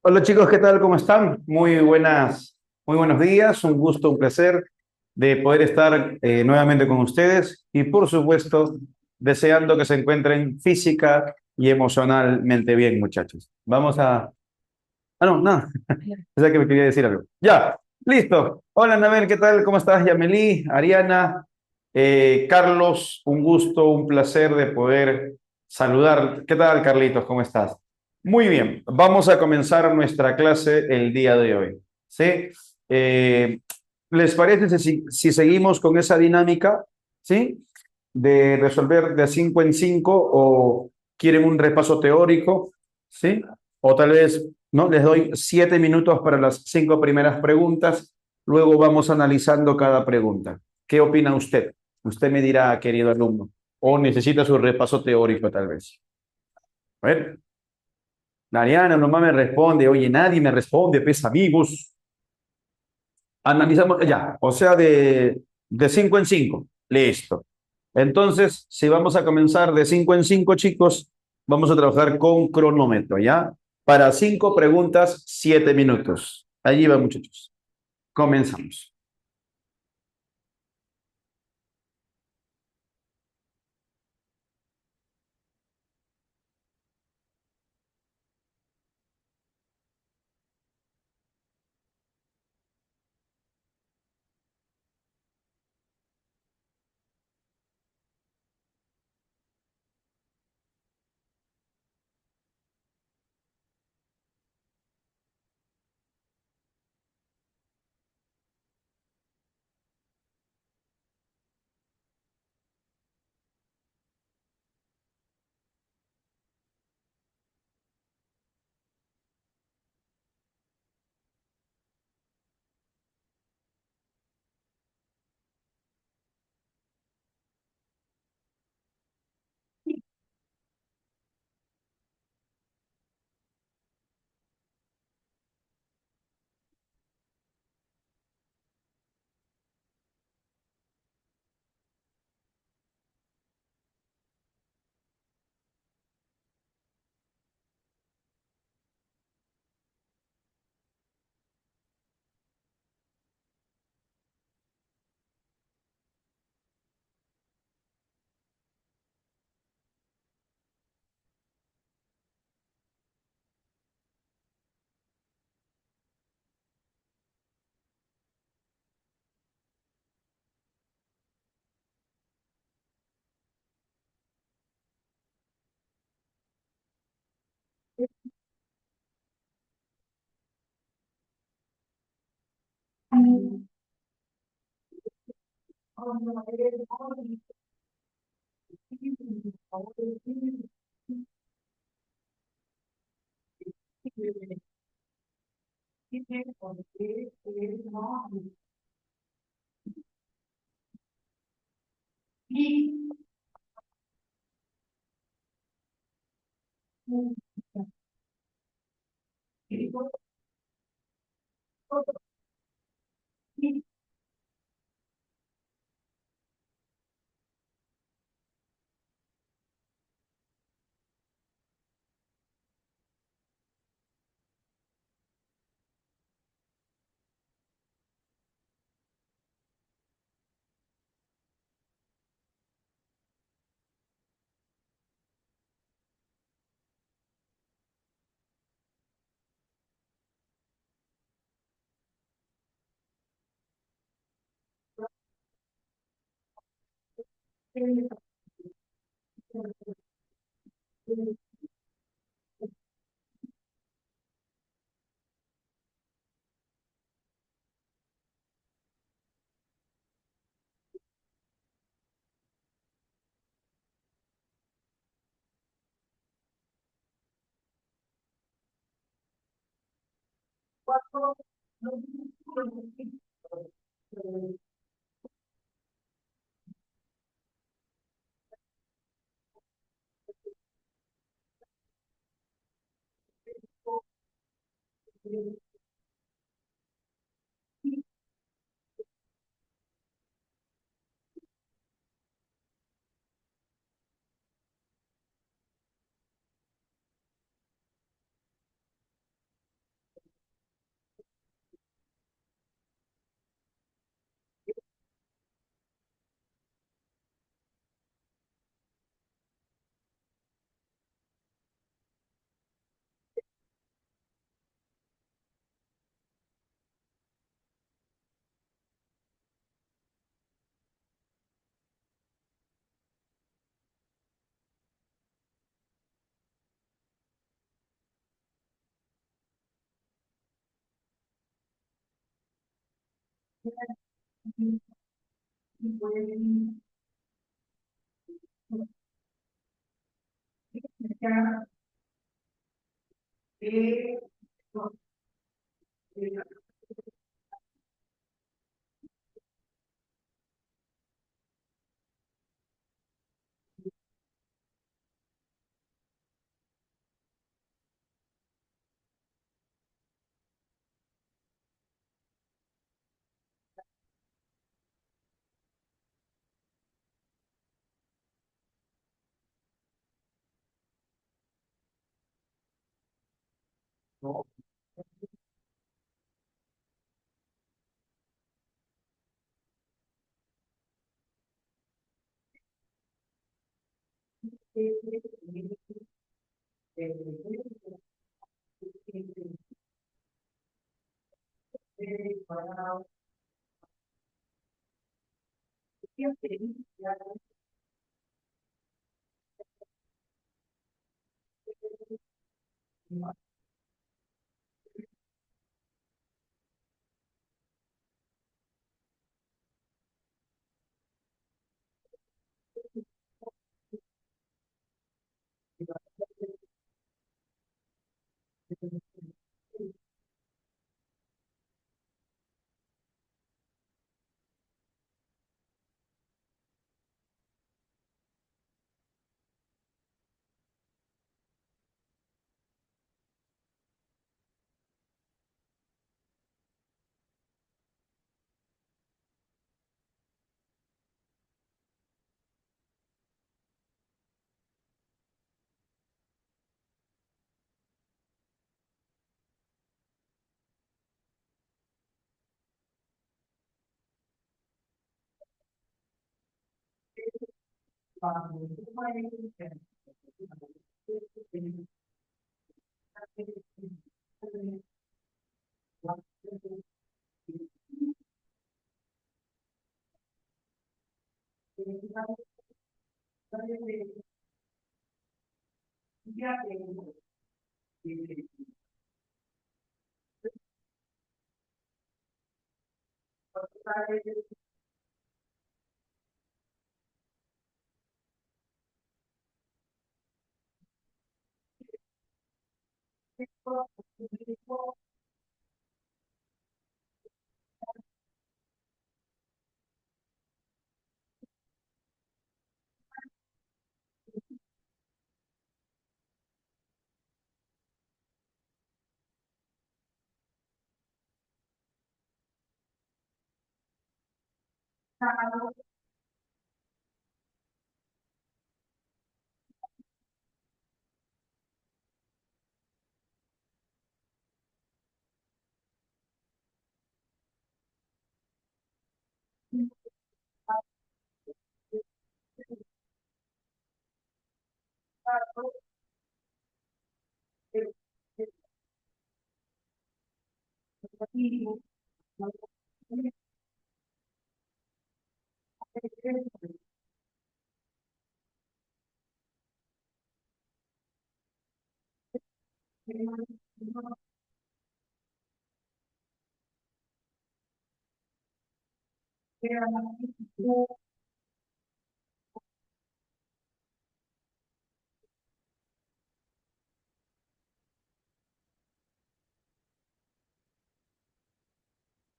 Hola chicos, ¿qué tal? ¿Cómo están? Muy buenos días. Un gusto, un placer de poder estar nuevamente con ustedes y por supuesto deseando que se encuentren física y emocionalmente bien, muchachos. Vamos a... Ah, no, nada. Pensé que me quería decir algo. Ya, listo. Hola, Anabel, ¿qué tal? ¿Cómo estás? Yameli, Ariana, Carlos, un gusto, un placer de poder saludar. ¿Qué tal, Carlitos? ¿Cómo estás? Muy bien, vamos a comenzar nuestra clase el día de hoy. ¿Sí? Eh, ¿Les parece si seguimos con esa dinámica? ¿Sí? De resolver de 5 en 5 o quieren un repaso teórico, ¿sí? O tal vez, ¿no? Les doy 7 minutos para las 5 primeras preguntas, luego vamos analizando cada pregunta. ¿Qué opina usted? Usted me dirá, querido alumno, o necesita su repaso teórico tal vez. A ver, Mariana nomás me responde, oye, nadie me responde, pues amigos. Analizamos, ya, o sea, de 5 en 5. Listo. Entonces, si vamos a comenzar de 5 en 5, chicos, vamos a trabajar con cronómetro, ¿ya? Para 5 preguntas, 7 minutos. Allí va, muchachos. Comenzamos.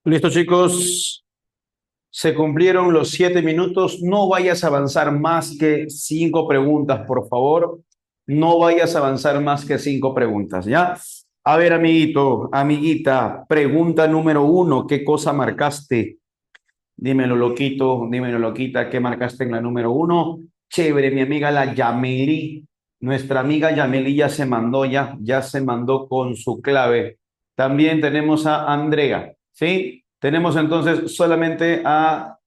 Listo, chicos. Se cumplieron los 7 minutos. No vayas a avanzar más que 5 preguntas, por favor. No vayas a avanzar más que 5 preguntas, ¿ya? A ver, amiguito, amiguita, pregunta número 1. ¿Qué cosa marcaste? Dímelo, loquito, dímelo, loquita, ¿qué marcaste en la número 1? Chévere, mi amiga la Yameli. Nuestra amiga Yameli ya se mandó con su clave. También tenemos a Andrea, ¿sí? Tenemos entonces solamente a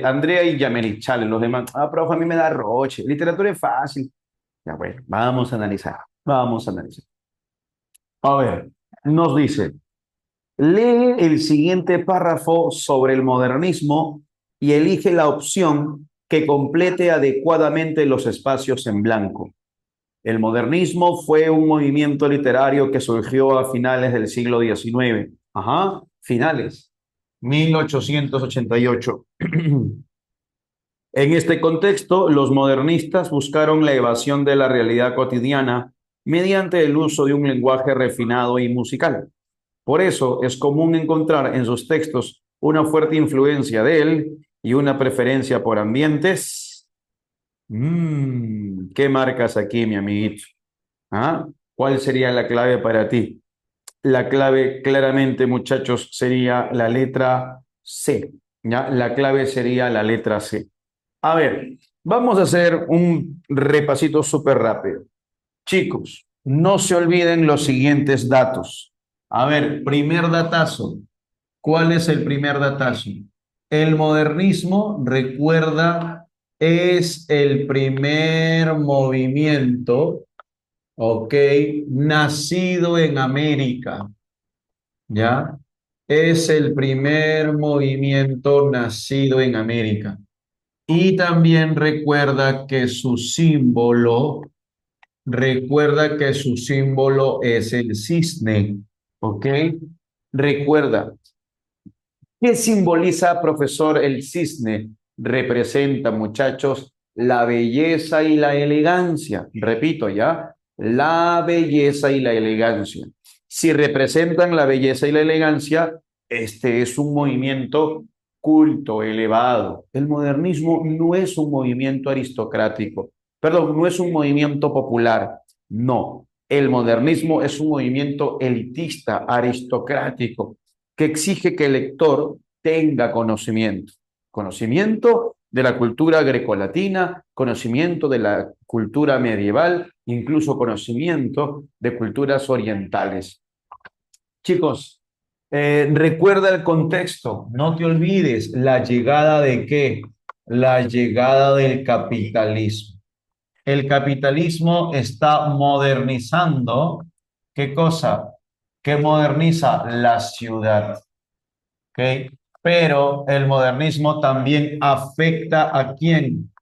Andrea y Yameli. Chale, los demás. Ah, profe, a mí me da roche. Literatura es fácil. Ya, bueno, vamos a analizar. Vamos a analizar. A ver, nos dice. Lee el siguiente párrafo sobre el modernismo y elige la opción que complete adecuadamente los espacios en blanco. El modernismo fue un movimiento literario que surgió a finales del siglo XIX. Ajá, finales. 1888. En este contexto, los modernistas buscaron la evasión de la realidad cotidiana mediante el uso de un lenguaje refinado y musical. Por eso es común encontrar en sus textos una fuerte influencia de él y una preferencia por ambientes. ¿Qué marcas aquí, mi amiguito? ¿Ah? ¿Cuál sería la clave para ti? La clave claramente, muchachos, sería la letra C. ¿Ya? La clave sería la letra C. A ver, vamos a hacer un repasito súper rápido. Chicos, no se olviden los siguientes datos. A ver, primer datazo. ¿Cuál es el primer datazo? El modernismo, recuerda, es el primer movimiento, ok, nacido en América, ¿ya? Es el primer movimiento nacido en América. Y también recuerda que su símbolo es el cisne, ¿ok? Recuerda, ¿qué simboliza, profesor, el cisne? Representa, muchachos, la belleza y la elegancia. Repito ya, la belleza y la elegancia. Si representan la belleza y la elegancia, este es un movimiento culto, elevado. El modernismo no es un movimiento aristocrático, perdón, no es un movimiento popular, no. El modernismo es un movimiento elitista, aristocrático, que exige que el lector tenga conocimiento. Conocimiento de la cultura grecolatina, conocimiento de la cultura medieval, incluso conocimiento de culturas orientales. Chicos, recuerda el contexto, no te olvides la llegada de qué, la llegada del capitalismo. El capitalismo está modernizando, ¿qué cosa? ¿Qué moderniza? La ciudad. ¿Ok? Pero el modernismo también afecta ¿a quién?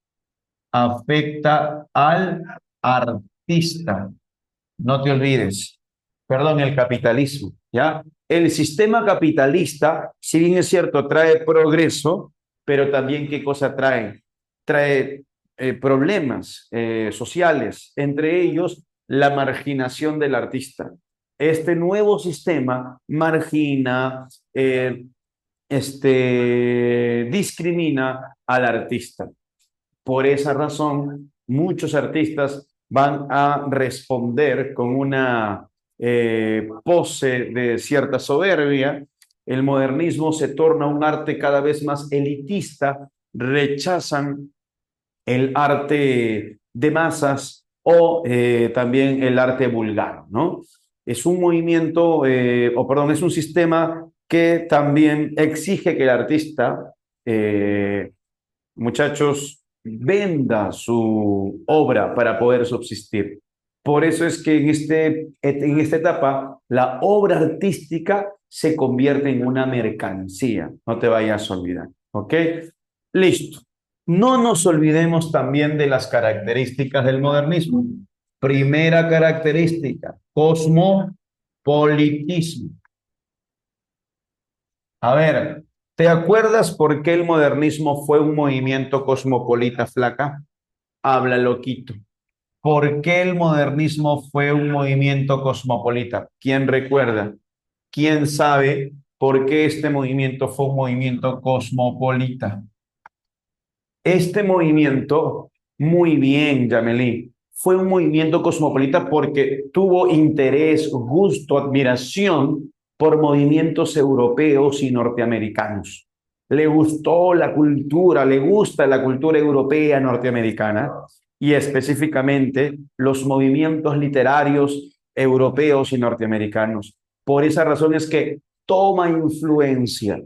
Afecta al artista. No te olvides. Perdón, el capitalismo, ¿ya? El sistema capitalista, si bien es cierto, trae progreso, pero también ¿qué cosa trae? Trae problemas sociales, entre ellos la marginación del artista. Este nuevo sistema margina, discrimina al artista. Por esa razón, muchos artistas van a responder con una pose de cierta soberbia. El modernismo se torna un arte cada vez más elitista, rechazan el arte de masas o también el arte vulgar, ¿no? Es un movimiento, o perdón, es un sistema que también exige que el artista, muchachos, venda su obra para poder subsistir. Por eso es que en esta etapa la obra artística se convierte en una mercancía. No te vayas a olvidar. ¿Ok? Listo. No nos olvidemos también de las características del modernismo. Primera característica, cosmopolitismo. A ver, ¿te acuerdas por qué el modernismo fue un movimiento cosmopolita, flaca? Habla, loquito. ¿Por qué el modernismo fue un movimiento cosmopolita? ¿Quién recuerda? ¿Quién sabe por qué este movimiento fue un movimiento cosmopolita? Este movimiento, muy bien, Yamelí, fue un movimiento cosmopolita porque tuvo interés, gusto, admiración por movimientos europeos y norteamericanos. Le gustó la cultura, le gusta la cultura europea, norteamericana y específicamente los movimientos literarios europeos y norteamericanos. Por esa razón es que toma influencia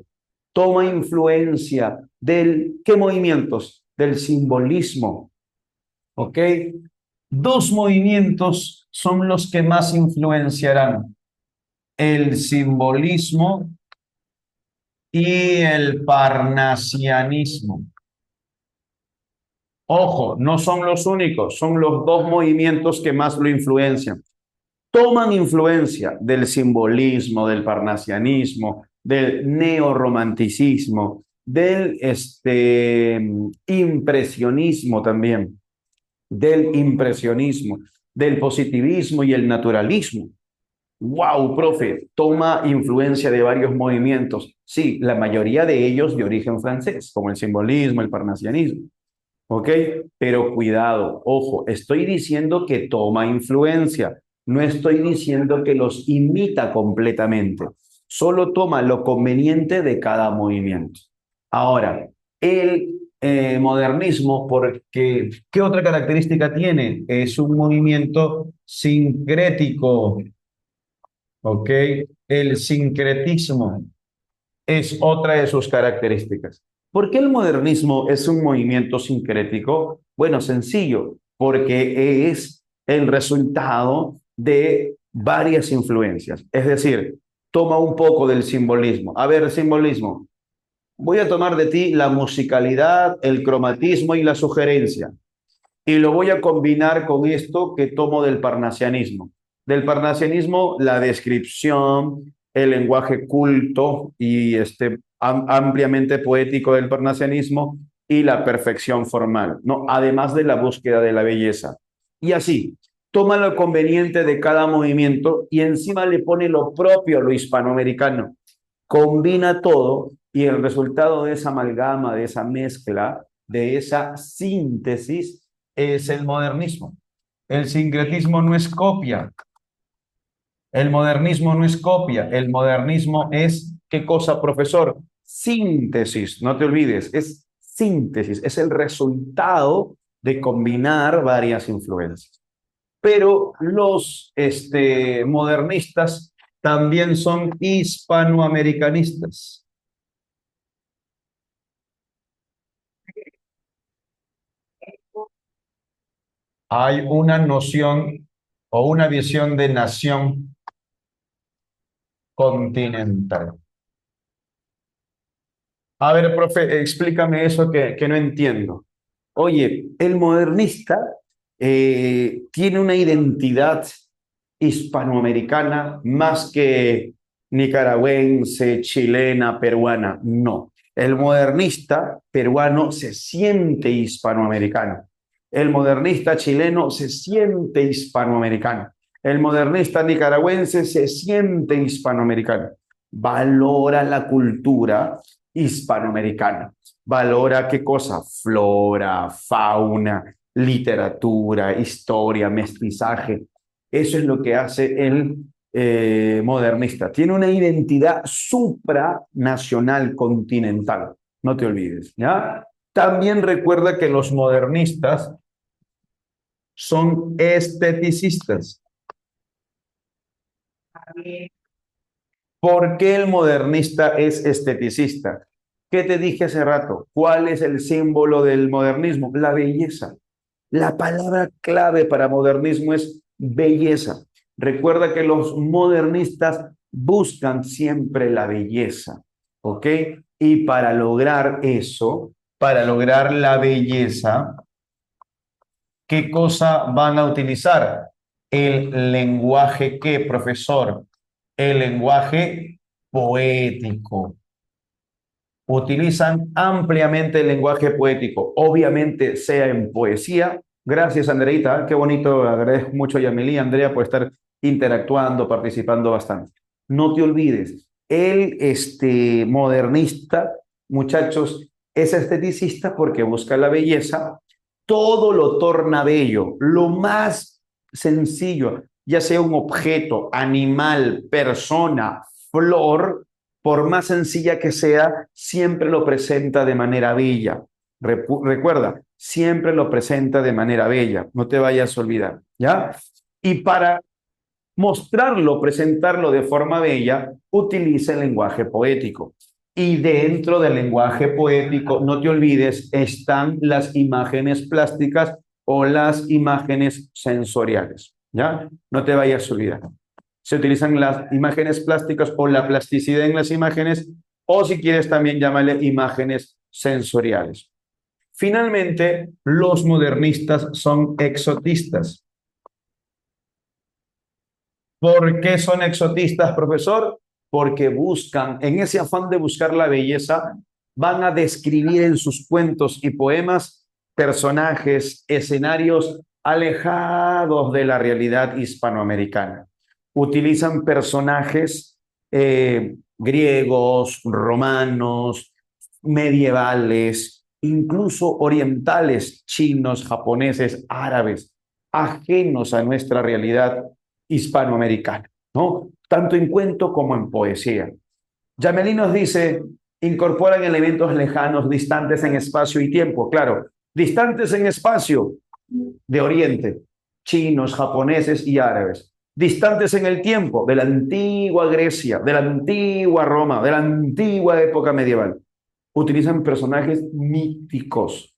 del, ¿qué movimientos? Del simbolismo, ¿ok? Dos movimientos son los que más influenciarán, el simbolismo y el parnasianismo. Ojo, no son los únicos, son los dos movimientos que más lo influencian. Toman influencia del simbolismo, del parnasianismo, del neorromanticismo, del impresionismo también, del impresionismo, del positivismo y el naturalismo. Wow, profe, toma influencia de varios movimientos. Sí, la mayoría de ellos de origen francés, como el simbolismo, el parnasianismo. ¿Ok? Pero cuidado, ojo, estoy diciendo que toma influencia, no estoy diciendo que los imita completamente, solo toma lo conveniente de cada movimiento. Ahora, el modernismo, porque, ¿qué otra característica tiene? Es un movimiento sincrético, ¿ok? El sincretismo es otra de sus características. ¿Por qué el modernismo es un movimiento sincrético? Bueno, sencillo, porque es el resultado de varias influencias. Es decir, toma un poco del simbolismo. A ver, simbolismo. Voy a tomar de ti la musicalidad, el cromatismo y la sugerencia y lo voy a combinar con esto que tomo del parnasianismo. Del parnasianismo, la descripción, el lenguaje culto y ampliamente poético del parnasianismo y la perfección formal, ¿no? Además de la búsqueda de la belleza. Y así, toma lo conveniente de cada movimiento y encima le pone lo propio a lo hispanoamericano. Combina todo y el resultado de esa amalgama, de esa mezcla, de esa síntesis, es el modernismo. El sincretismo no es copia. El modernismo no es copia. El modernismo es, ¿qué cosa, profesor? Síntesis. No te olvides, es síntesis. Es el resultado de combinar varias influencias. Pero los modernistas también son hispanoamericanistas. Hay una noción o una visión de nación continental. A ver, profe, explícame eso que no entiendo. Oye, el modernista tiene una identidad hispanoamericana más que nicaragüense, chilena, peruana. No. El modernista peruano se siente hispanoamericano. El modernista chileno se siente hispanoamericano. El modernista nicaragüense se siente hispanoamericano. Valora la cultura hispanoamericana. Valora qué cosa, flora, fauna, literatura, historia, mestizaje. Eso es lo que hace el modernista. Tiene una identidad supranacional, continental. No te olvides, ¿ya? También recuerda que los modernistas son esteticistas. ¿Por qué el modernista es esteticista? ¿Qué te dije hace rato? ¿Cuál es el símbolo del modernismo? La belleza. La palabra clave para modernismo es belleza. Recuerda que los modernistas buscan siempre la belleza, ¿ok? Y para lograr eso, para lograr la belleza, ¿qué cosa van a utilizar? El lenguaje, ¿qué, profesor? El lenguaje poético. Utilizan ampliamente el lenguaje poético, obviamente sea en poesía. Gracias, Andreita, qué bonito, agradezco mucho a Yamilí, Andrea, por estar interactuando, participando bastante. No te olvides, el modernista, muchachos, es esteticista porque busca la belleza, todo lo torna bello, lo más sencillo, ya sea un objeto, animal, persona, flor, por más sencilla que sea, siempre lo presenta de manera bella. Recuerda, siempre lo presenta de manera bella, no te vayas a olvidar, ¿ya? Y para mostrarlo, presentarlo de forma bella, utiliza el lenguaje poético. Y dentro del lenguaje poético, no te olvides, están las imágenes plásticas o las imágenes sensoriales, ¿ya? No te vayas a olvidar. Se utilizan las imágenes plásticas o la plasticidad en las imágenes, o si quieres también llámale imágenes sensoriales. Finalmente, los modernistas son exotistas. ¿Por qué son exotistas, profesor? porque buscan, en ese afán de buscar la belleza, van a describir en sus cuentos y poemas personajes, escenarios alejados de la realidad hispanoamericana. Utilizan personajes griegos, romanos, medievales, incluso orientales, chinos, japoneses, árabes, ajenos a nuestra realidad hispanoamericana, ¿no? Tanto en cuento como en poesía. Yamelí nos dice, incorporan elementos lejanos, distantes en espacio y tiempo. Claro, distantes en espacio de Oriente, chinos, japoneses y árabes. Distantes en el tiempo de la antigua Grecia, de la antigua Roma, de la antigua época medieval. Utilizan personajes míticos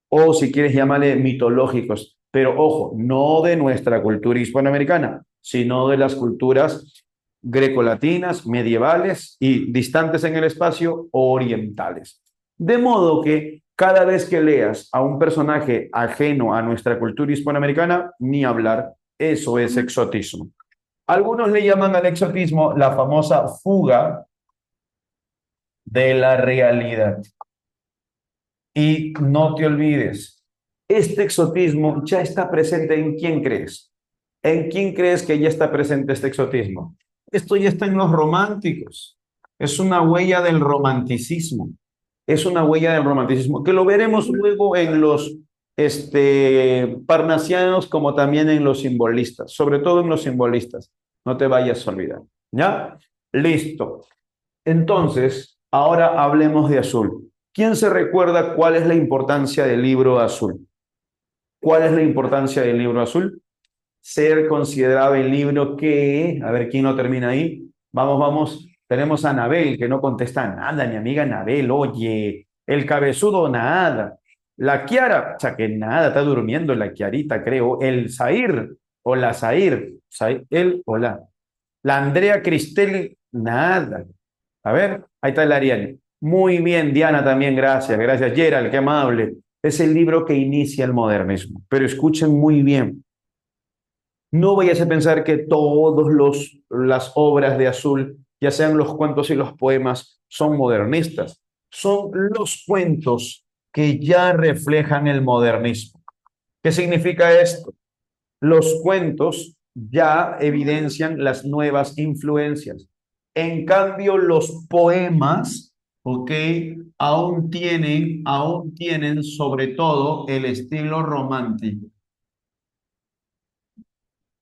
o si quieres llamarle mitológicos, pero ojo, no de nuestra cultura hispanoamericana, sino de las culturas grecolatinas, medievales y distantes en el espacio, orientales. De modo que cada vez que leas a un personaje ajeno a nuestra cultura hispanoamericana, ni hablar, eso es exotismo. Algunos le llaman al exotismo la famosa fuga de la realidad. Y no te olvides, este exotismo ya está presente en quién crees. ¿En quién crees que ya está presente este exotismo? Esto ya está en los románticos. Es una huella del romanticismo. Es una huella del romanticismo, que lo veremos luego en los parnasianos como también en los simbolistas, sobre todo en los simbolistas. No te vayas a olvidar. ¿Ya? Listo. Entonces, ahora hablemos de azul. ¿Quién se recuerda cuál es la importancia del libro azul? ¿Cuál es la importancia del libro azul? Ser considerado el libro que, a ver quién no termina ahí. Vamos, vamos. Tenemos a Anabel que no contesta nada, mi amiga Anabel. Oye, el cabezudo nada. La Kiara, o sea que nada, está durmiendo la Kiarita, creo. El Zair o la Zair, él o la. La Andrea Cristel, nada. A ver, ahí está el Ariel. Muy bien, Diana también, gracias. Gracias, Gerald, qué amable. Es el libro que inicia el modernismo. Pero escuchen muy bien. No vayas a pensar que todas las obras de Azul, ya sean los cuentos y los poemas, son modernistas. Son los cuentos que ya reflejan el modernismo. ¿Qué significa esto? Los cuentos ya evidencian las nuevas influencias. En cambio, los poemas, ¿ok? Aún tienen sobre todo el estilo romántico.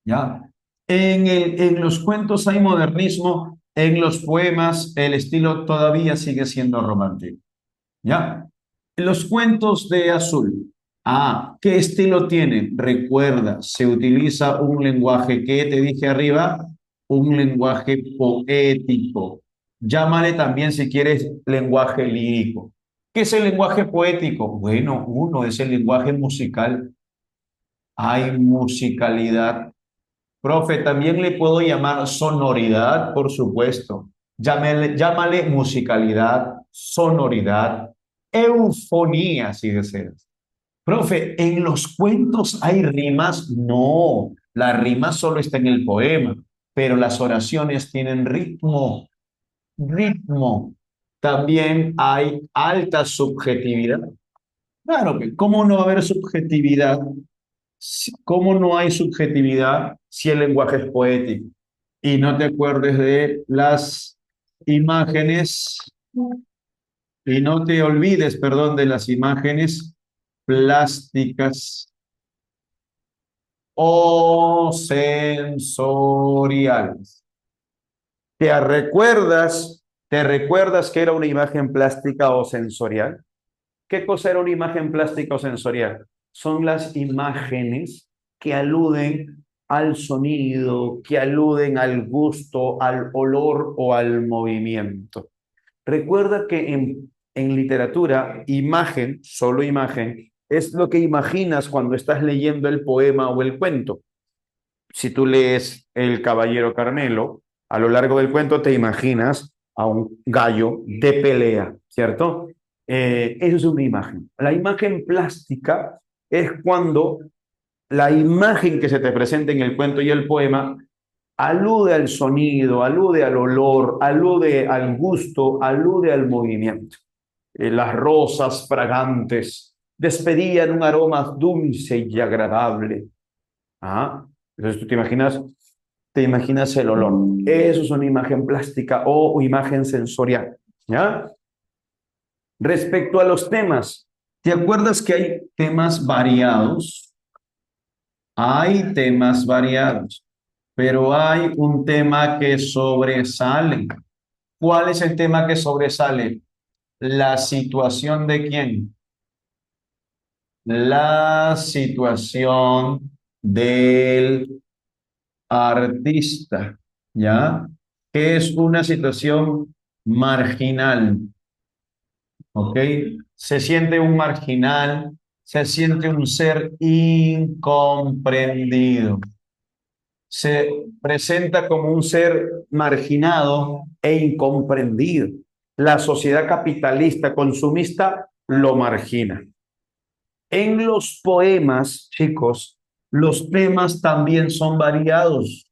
¿Ya? En los cuentos hay modernismo, en los poemas el estilo todavía sigue siendo romántico. ¿Ya? Los cuentos de Azul. Ah, ¿qué estilo tienen? Recuerda, se utiliza un lenguaje que te dije arriba, un lenguaje poético. Llámale también, si quieres, lenguaje lírico. ¿Qué es el lenguaje poético? Bueno, uno es el lenguaje musical. Hay musicalidad. Profe, también le puedo llamar sonoridad, por supuesto. Llámale musicalidad, sonoridad, eufonía, si deseas. Profe, ¿en los cuentos hay rimas? No, la rima solo está en el poema, pero las oraciones tienen ritmo, ritmo. También hay alta subjetividad. Claro que, ¿cómo no va a haber subjetividad? ¿Cómo no hay subjetividad si el lenguaje es poético? Y no te acuerdes de las imágenes, y no te olvides, perdón, de las imágenes plásticas o sensoriales. ¿Te recuerdas que era una imagen plástica o sensorial? ¿Qué cosa era una imagen plástica o sensorial? Son las imágenes que aluden al sonido, que aluden al gusto, al olor o al movimiento. Recuerda que en literatura, imagen, solo imagen, es lo que imaginas cuando estás leyendo el poema o el cuento. Si tú lees El Caballero Carmelo, a lo largo del cuento te imaginas a un gallo de pelea, ¿cierto? Eso es una imagen. La imagen plástica es cuando la imagen que se te presenta en el cuento y el poema alude al sonido, alude al olor, alude al gusto, alude al movimiento. Las rosas fragantes despedían un aroma dulce y agradable. Ah, entonces tú te imaginas el olor. Eso es una imagen plástica o imagen sensorial. ¿Ya? Respecto a los temas, ¿te acuerdas que hay temas variados? Hay temas variados, pero hay un tema que sobresale. ¿Cuál es el tema que sobresale? La situación de quién. La situación del artista, ¿ya? Que es una situación marginal, ¿ok? Se siente un marginal, se siente un ser incomprendido, se presenta como un ser marginado e incomprendido. La sociedad capitalista consumista lo margina. En los poemas, chicos, los temas también son variados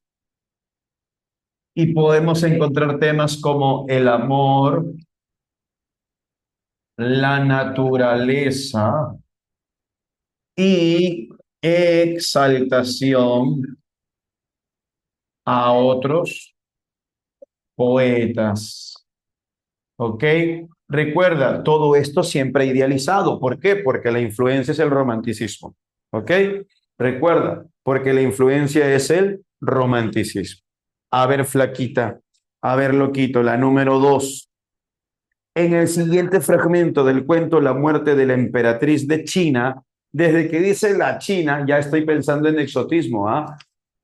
y podemos encontrar temas como el amor, la naturaleza y exaltación a otros poetas. ¿Ok? Recuerda, todo esto siempre idealizado. ¿Por qué? Porque la influencia es el romanticismo. ¿Ok? Recuerda, porque la influencia es el romanticismo. A ver, flaquita, a ver, loquito, la número dos. En el siguiente fragmento del cuento La muerte de la emperatriz de China, desde que dice la China, ya estoy pensando en exotismo, ¿ah?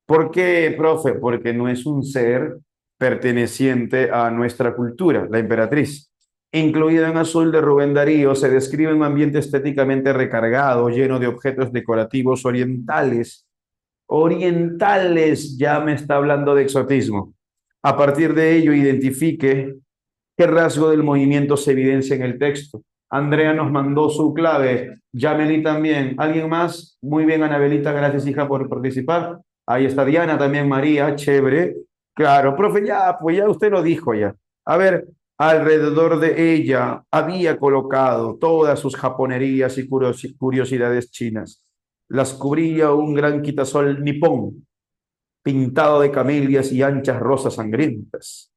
¿Por qué, profe? Porque no es un ser perteneciente a nuestra cultura, la emperatriz. Incluida en azul de Rubén Darío, se describe un ambiente estéticamente recargado, lleno de objetos decorativos orientales. Orientales ya me está hablando de exotismo. A partir de ello, identifique qué rasgo del movimiento se evidencia en el texto. Andrea nos mandó su clave. Yameli también. ¿Alguien más? Muy bien, Anabelita. Gracias, hija, por participar. Ahí está Diana también, María. Chévere. Claro, profe, ya, pues ya usted lo dijo ya. A ver, alrededor de ella había colocado todas sus japonerías y curiosidades chinas. Las cubría un gran quitasol nipón, pintado de camelias y anchas rosas sangrientas.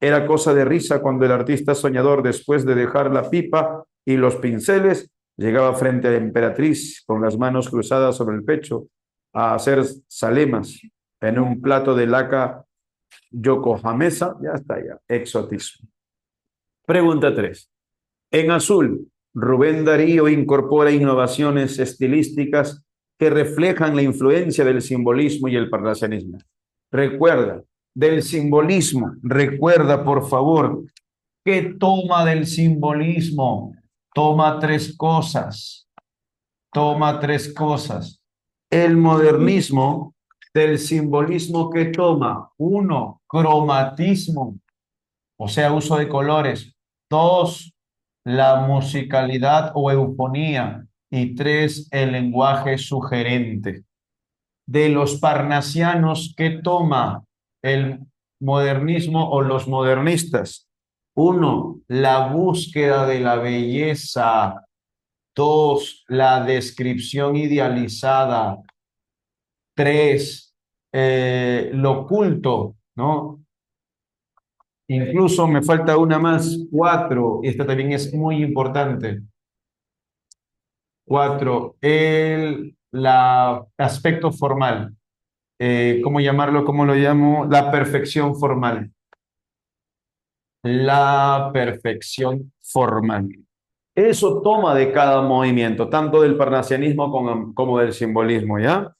Era cosa de risa cuando el artista soñador, después de dejar la pipa y los pinceles, llegaba frente a la emperatriz con las manos cruzadas sobre el pecho a hacer zalemas en un plato de laca yokohamesa. Ya está, ya. Exotismo. Pregunta 3. En azul, Rubén Darío incorpora innovaciones estilísticas que reflejan la influencia del simbolismo y el parnasianismo. Recuerda, del simbolismo, recuerda por favor, ¿qué toma del simbolismo? Toma tres cosas, toma tres cosas. El modernismo del simbolismo que toma, uno, cromatismo, o sea, uso de colores. Dos, la musicalidad o eufonía. Y tres, el lenguaje sugerente. De los parnasianos, ¿qué toma el modernismo o los modernistas? Uno, la búsqueda de la belleza. Dos, la descripción idealizada. Tres, lo oculto, ¿no? Incluso me falta una más, cuatro, y esta también es muy importante. Cuatro, la aspecto formal. ¿Cómo llamarlo? ¿Cómo lo llamo? La perfección formal. La perfección formal. Eso toma de cada movimiento, tanto del parnasianismo como del simbolismo, ¿ya?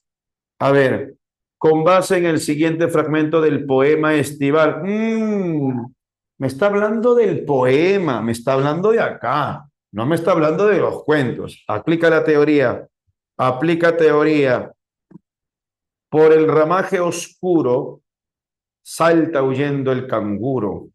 A ver, con base en el siguiente fragmento del poema estival. Me está hablando del poema, me está hablando de acá, no me está hablando de los cuentos. Aplica la teoría, aplica teoría. Por el ramaje oscuro salta huyendo el canguro.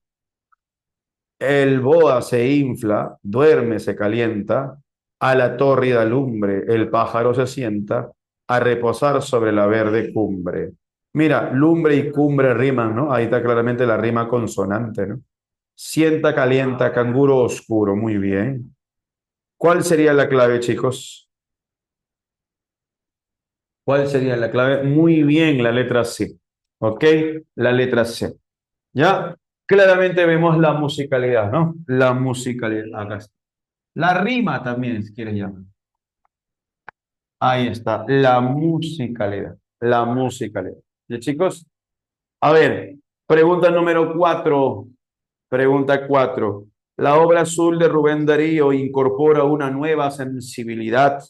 El boa se infla, duerme, se calienta. A la tórrida lumbre el pájaro se sienta a reposar sobre la verde cumbre. Mira, lumbre y cumbre riman, ¿no? Ahí está claramente la rima consonante, ¿no? Sienta, calienta, canguro oscuro. Muy bien. ¿Cuál sería la clave, chicos? ¿Cuál sería la clave? Muy bien, la letra C. ¿Ok? La letra C. Ya, claramente vemos la musicalidad, ¿no? La musicalidad. Acá está. La rima también, si quieres llamar. Ahí está, la musicalidad. La musicalidad. ¿Ya, chicos? A ver, pregunta número 4. Pregunta 4. La obra azul de Rubén Darío incorpora una nueva sensibilidad.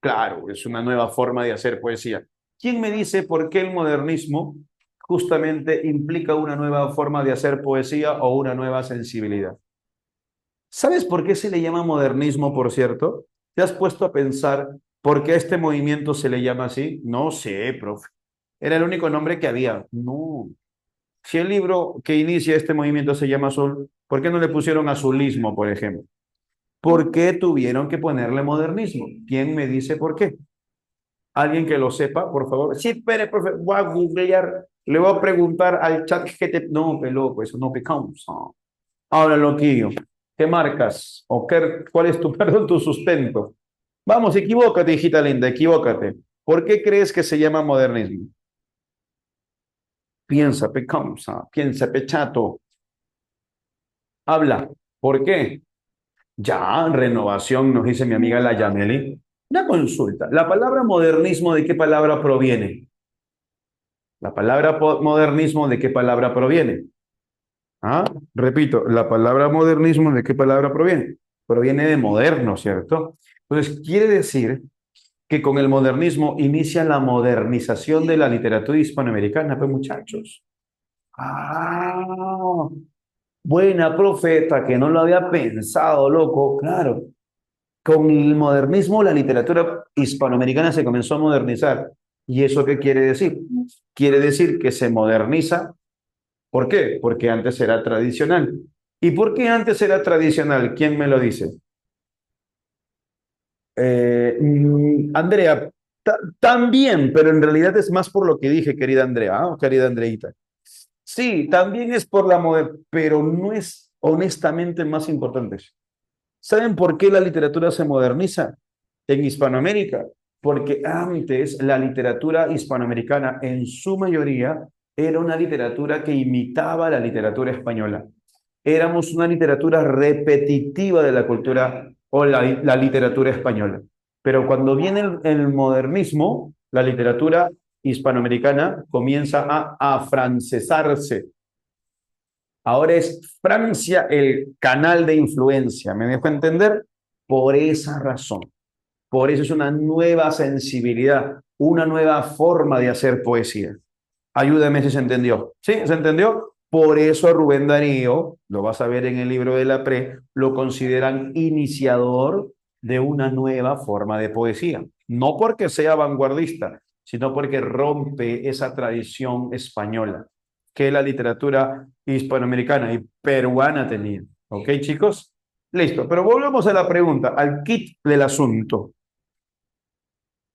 Claro, es una nueva forma de hacer poesía. ¿Quién me dice por qué el modernismo justamente implica una nueva forma de hacer poesía o una nueva sensibilidad? ¿Sabes por qué se le llama modernismo, por cierto? ¿Te has puesto a pensar por qué a este movimiento se le llama así? No sé, profe. Era el único nombre que había. No. Si el libro que inicia este movimiento se llama Azul, ¿por qué no le pusieron azulismo, por ejemplo? ¿Por qué tuvieron que ponerle modernismo? ¿Quién me dice por qué? ¿Alguien que lo sepa, por favor? Sí, espere, profe, voy a googlear, le voy a preguntar al chat que te... No, pelo, pues no pecamos. Ahora, loquillo, ¿qué marcas? ¿O qué, cuál es tu, perdón, tu sustento? Vamos, equivócate, hijita linda, equivócate. ¿Por qué crees que se llama modernismo? Piensa, pecausa, piensa, pechato. Habla. ¿Por qué? Ya, renovación, nos dice mi amiga la Yameli. Una consulta. ¿La palabra modernismo de qué palabra proviene? ¿La palabra modernismo de qué palabra proviene? Ah, repito, la palabra modernismo de qué palabra proviene? Proviene de moderno, ¿cierto? Entonces, quiere decir que con el modernismo inicia la modernización de la literatura hispanoamericana, pues muchachos. Ah, buena profeta, que no lo había pensado, loco. Claro, con el modernismo la literatura hispanoamericana se comenzó a modernizar. ¿Y eso qué quiere decir? Quiere decir que se moderniza. ¿Por qué? Porque antes era tradicional. ¿Y por qué antes era tradicional? ¿Quién me lo dice? Andrea, también, pero en realidad es más por lo que dije, querida Andrea, querida Andreita. Sí, también es por la moda, pero no es honestamente más importante. ¿Saben por qué la literatura se moderniza en Hispanoamérica? Porque antes la literatura hispanoamericana en su mayoría era una literatura que imitaba la literatura española. Éramos una literatura repetitiva de la cultura o la literatura española. Pero cuando viene el modernismo, la literatura hispanoamericana comienza a afrancesarse. Ahora es Francia el canal de influencia. ¿Me dejo entender? Por esa razón. Por eso es una nueva sensibilidad, una nueva forma de hacer poesía. Ayúdame si se entendió. ¿Sí? ¿Se entendió? Por eso a Rubén Darío, lo vas a ver en el libro de la Pre, lo consideran iniciador de una nueva forma de poesía. No porque sea vanguardista, sino porque rompe esa tradición española que la literatura hispanoamericana y peruana tenía. ¿Ok, chicos? Listo, pero volvemos a la pregunta, al kit del asunto.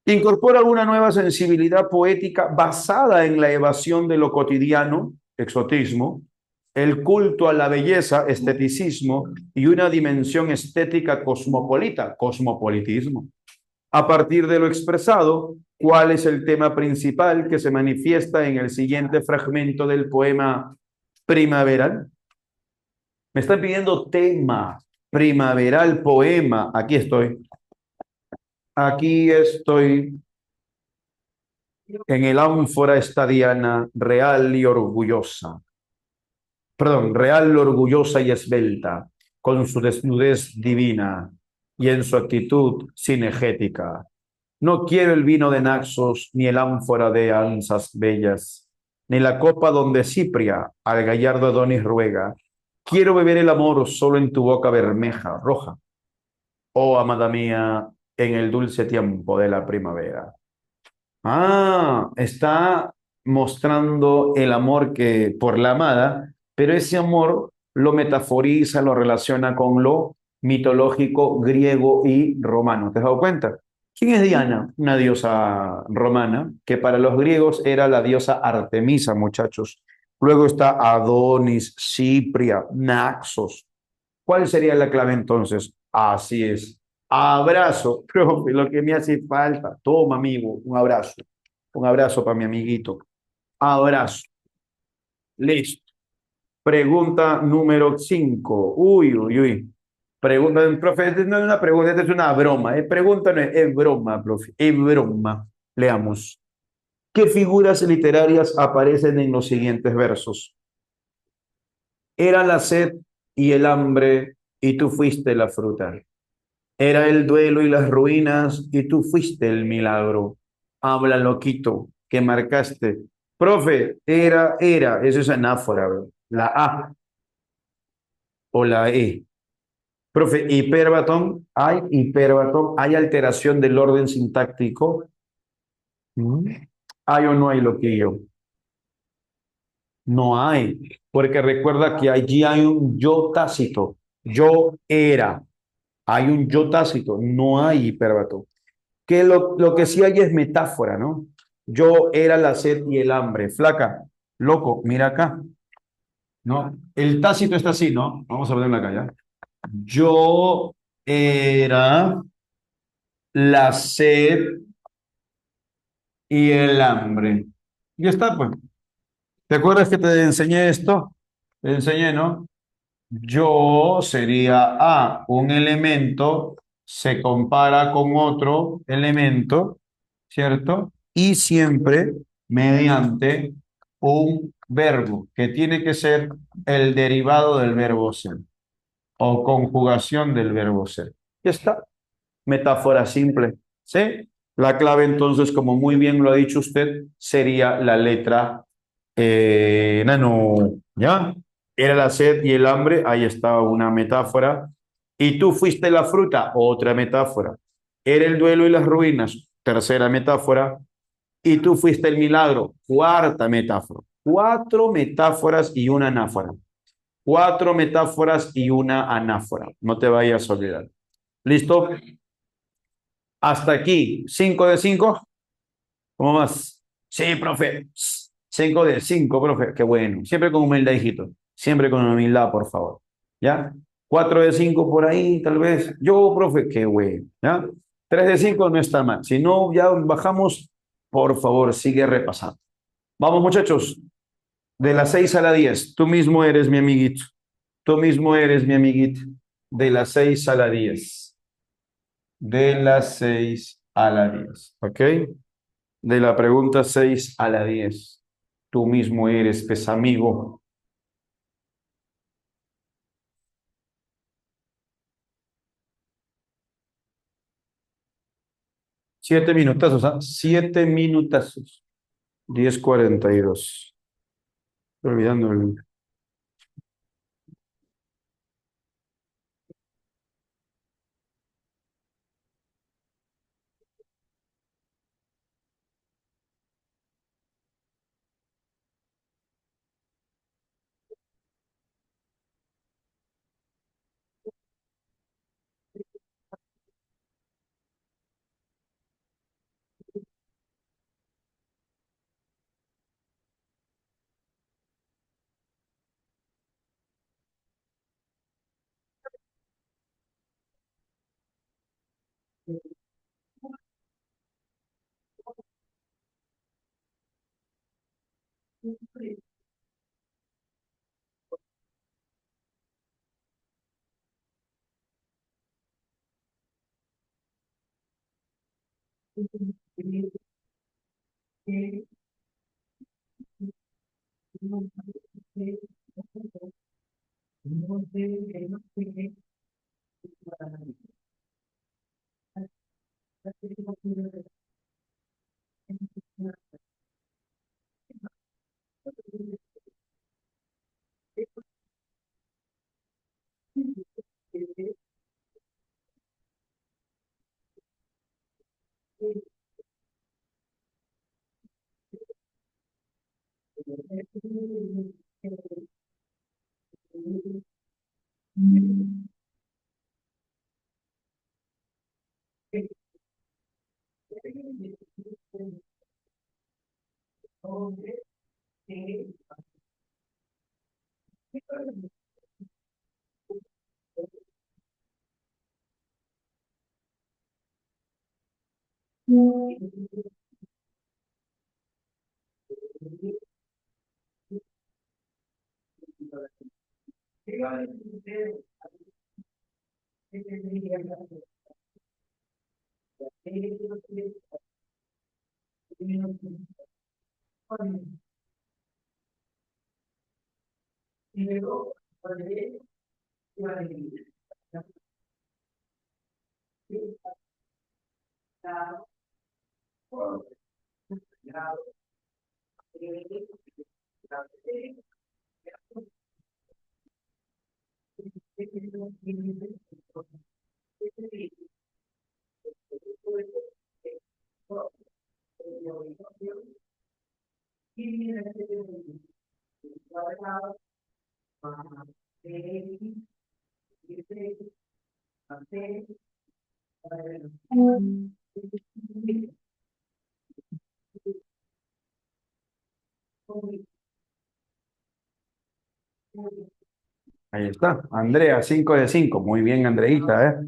Incorpora una nueva sensibilidad poética basada en la evasión de lo cotidiano, exotismo, el culto a la belleza, esteticismo, y una dimensión estética cosmopolita, cosmopolitismo. A partir de lo expresado, ¿cuál es el tema principal que se manifiesta en el siguiente fragmento del poema primaveral? Me están pidiendo tema, primaveral, poema. Aquí estoy. Aquí estoy. En el ánfora está Diana, real y orgullosa. Perdón, real, orgullosa y esbelta, con su desnudez divina y en su actitud cinegética. No quiero el vino de Naxos, ni el ánfora de anzas bellas, ni la copa donde Cipria al gallardo Adonis ruega. Quiero beber el amor solo en tu boca bermeja, roja. Oh, amada mía, en el dulce tiempo de la primavera. Está mostrando el amor que por la amada, pero ese amor lo metaforiza, lo relaciona con lo mitológico griego y romano. ¿Te has dado cuenta? ¿Quién es Diana? Una diosa romana que para los griegos era la diosa Artemisa, muchachos. Luego está Adonis, Cipria, Naxos. ¿Cuál sería la clave entonces? Así es. Abrazo, profe, lo que me hace falta. Toma, amigo, un abrazo. Un abrazo para mi amiguito. Abrazo. Listo. Pregunta número 5. Uy, uy, uy. Pregunta, profe, esta no es una pregunta, esta es una broma. Es pregunta, no es broma, profe. Es broma. Leamos. ¿Qué figuras literarias aparecen en los siguientes versos? Era la sed y el hambre, y tú fuiste la fruta. Era el duelo y las ruinas, y tú fuiste el milagro. Habla, loquito, que marcaste. Profe, era, eso es anáfora, bro. La A o la E. Profe, hiperbatón, hay alteración del orden sintáctico. ¿Mm? ¿Hay o no hay loquillo? No hay, porque recuerda que allí hay un yo tácito. Yo era. Hay un yo tácito, no hay hiperbatón. Que lo que sí hay es metáfora, ¿no? Yo era la sed y el hambre. Flaca, loco, mira acá, ¿no? El tácito está así, ¿no? Vamos a ponerlo acá, ¿ya? Yo era la sed y el hambre. Ya está, pues. ¿Te acuerdas que te enseñé esto? Te enseñé, ¿no? Yo sería un elemento, se compara con otro elemento, ¿cierto? Y siempre mediante un verbo, que tiene que ser el derivado del verbo ser o conjugación del verbo ser. Ya está. Metáfora simple, ¿sí? La clave entonces, como muy bien lo ha dicho usted, sería la letra nano, ¿ya? Era la sed y el hambre, ahí está una metáfora. Y tú fuiste la fruta, otra metáfora. Era el duelo y las ruinas, tercera metáfora. Y tú fuiste el milagro, cuarta metáfora. Cuatro metáforas y una anáfora. Cuatro metáforas y una anáfora. No te vayas a olvidar. ¿Listo? Hasta aquí, 5 de 5. ¿Cómo más? Sí, profe. 5 de 5, profe. Qué bueno. Siempre con humildad, hijito. Siempre con humildad, por favor. ¿Ya? 4 de 5 por ahí, tal vez. Yo, profe, qué bueno. ¿Ya? 3 de 5 no está mal. Si no, ya bajamos, por favor, sigue repasando. Vamos, muchachos. De las 6 a la 10. Tú mismo eres mi amiguito. Tú mismo eres mi amiguito. De las 6 a la 10. De las 6 a la 10. ¿Ok? De la pregunta 6 a la 10. Tú mismo eres, pues, amigo. 7 minutazos, ¿ah? 7 minutazos. 10:42. Estoy olvidando el... Ahí está. Andrea, 5 de 5. Muy bien, Andreita, ¿eh?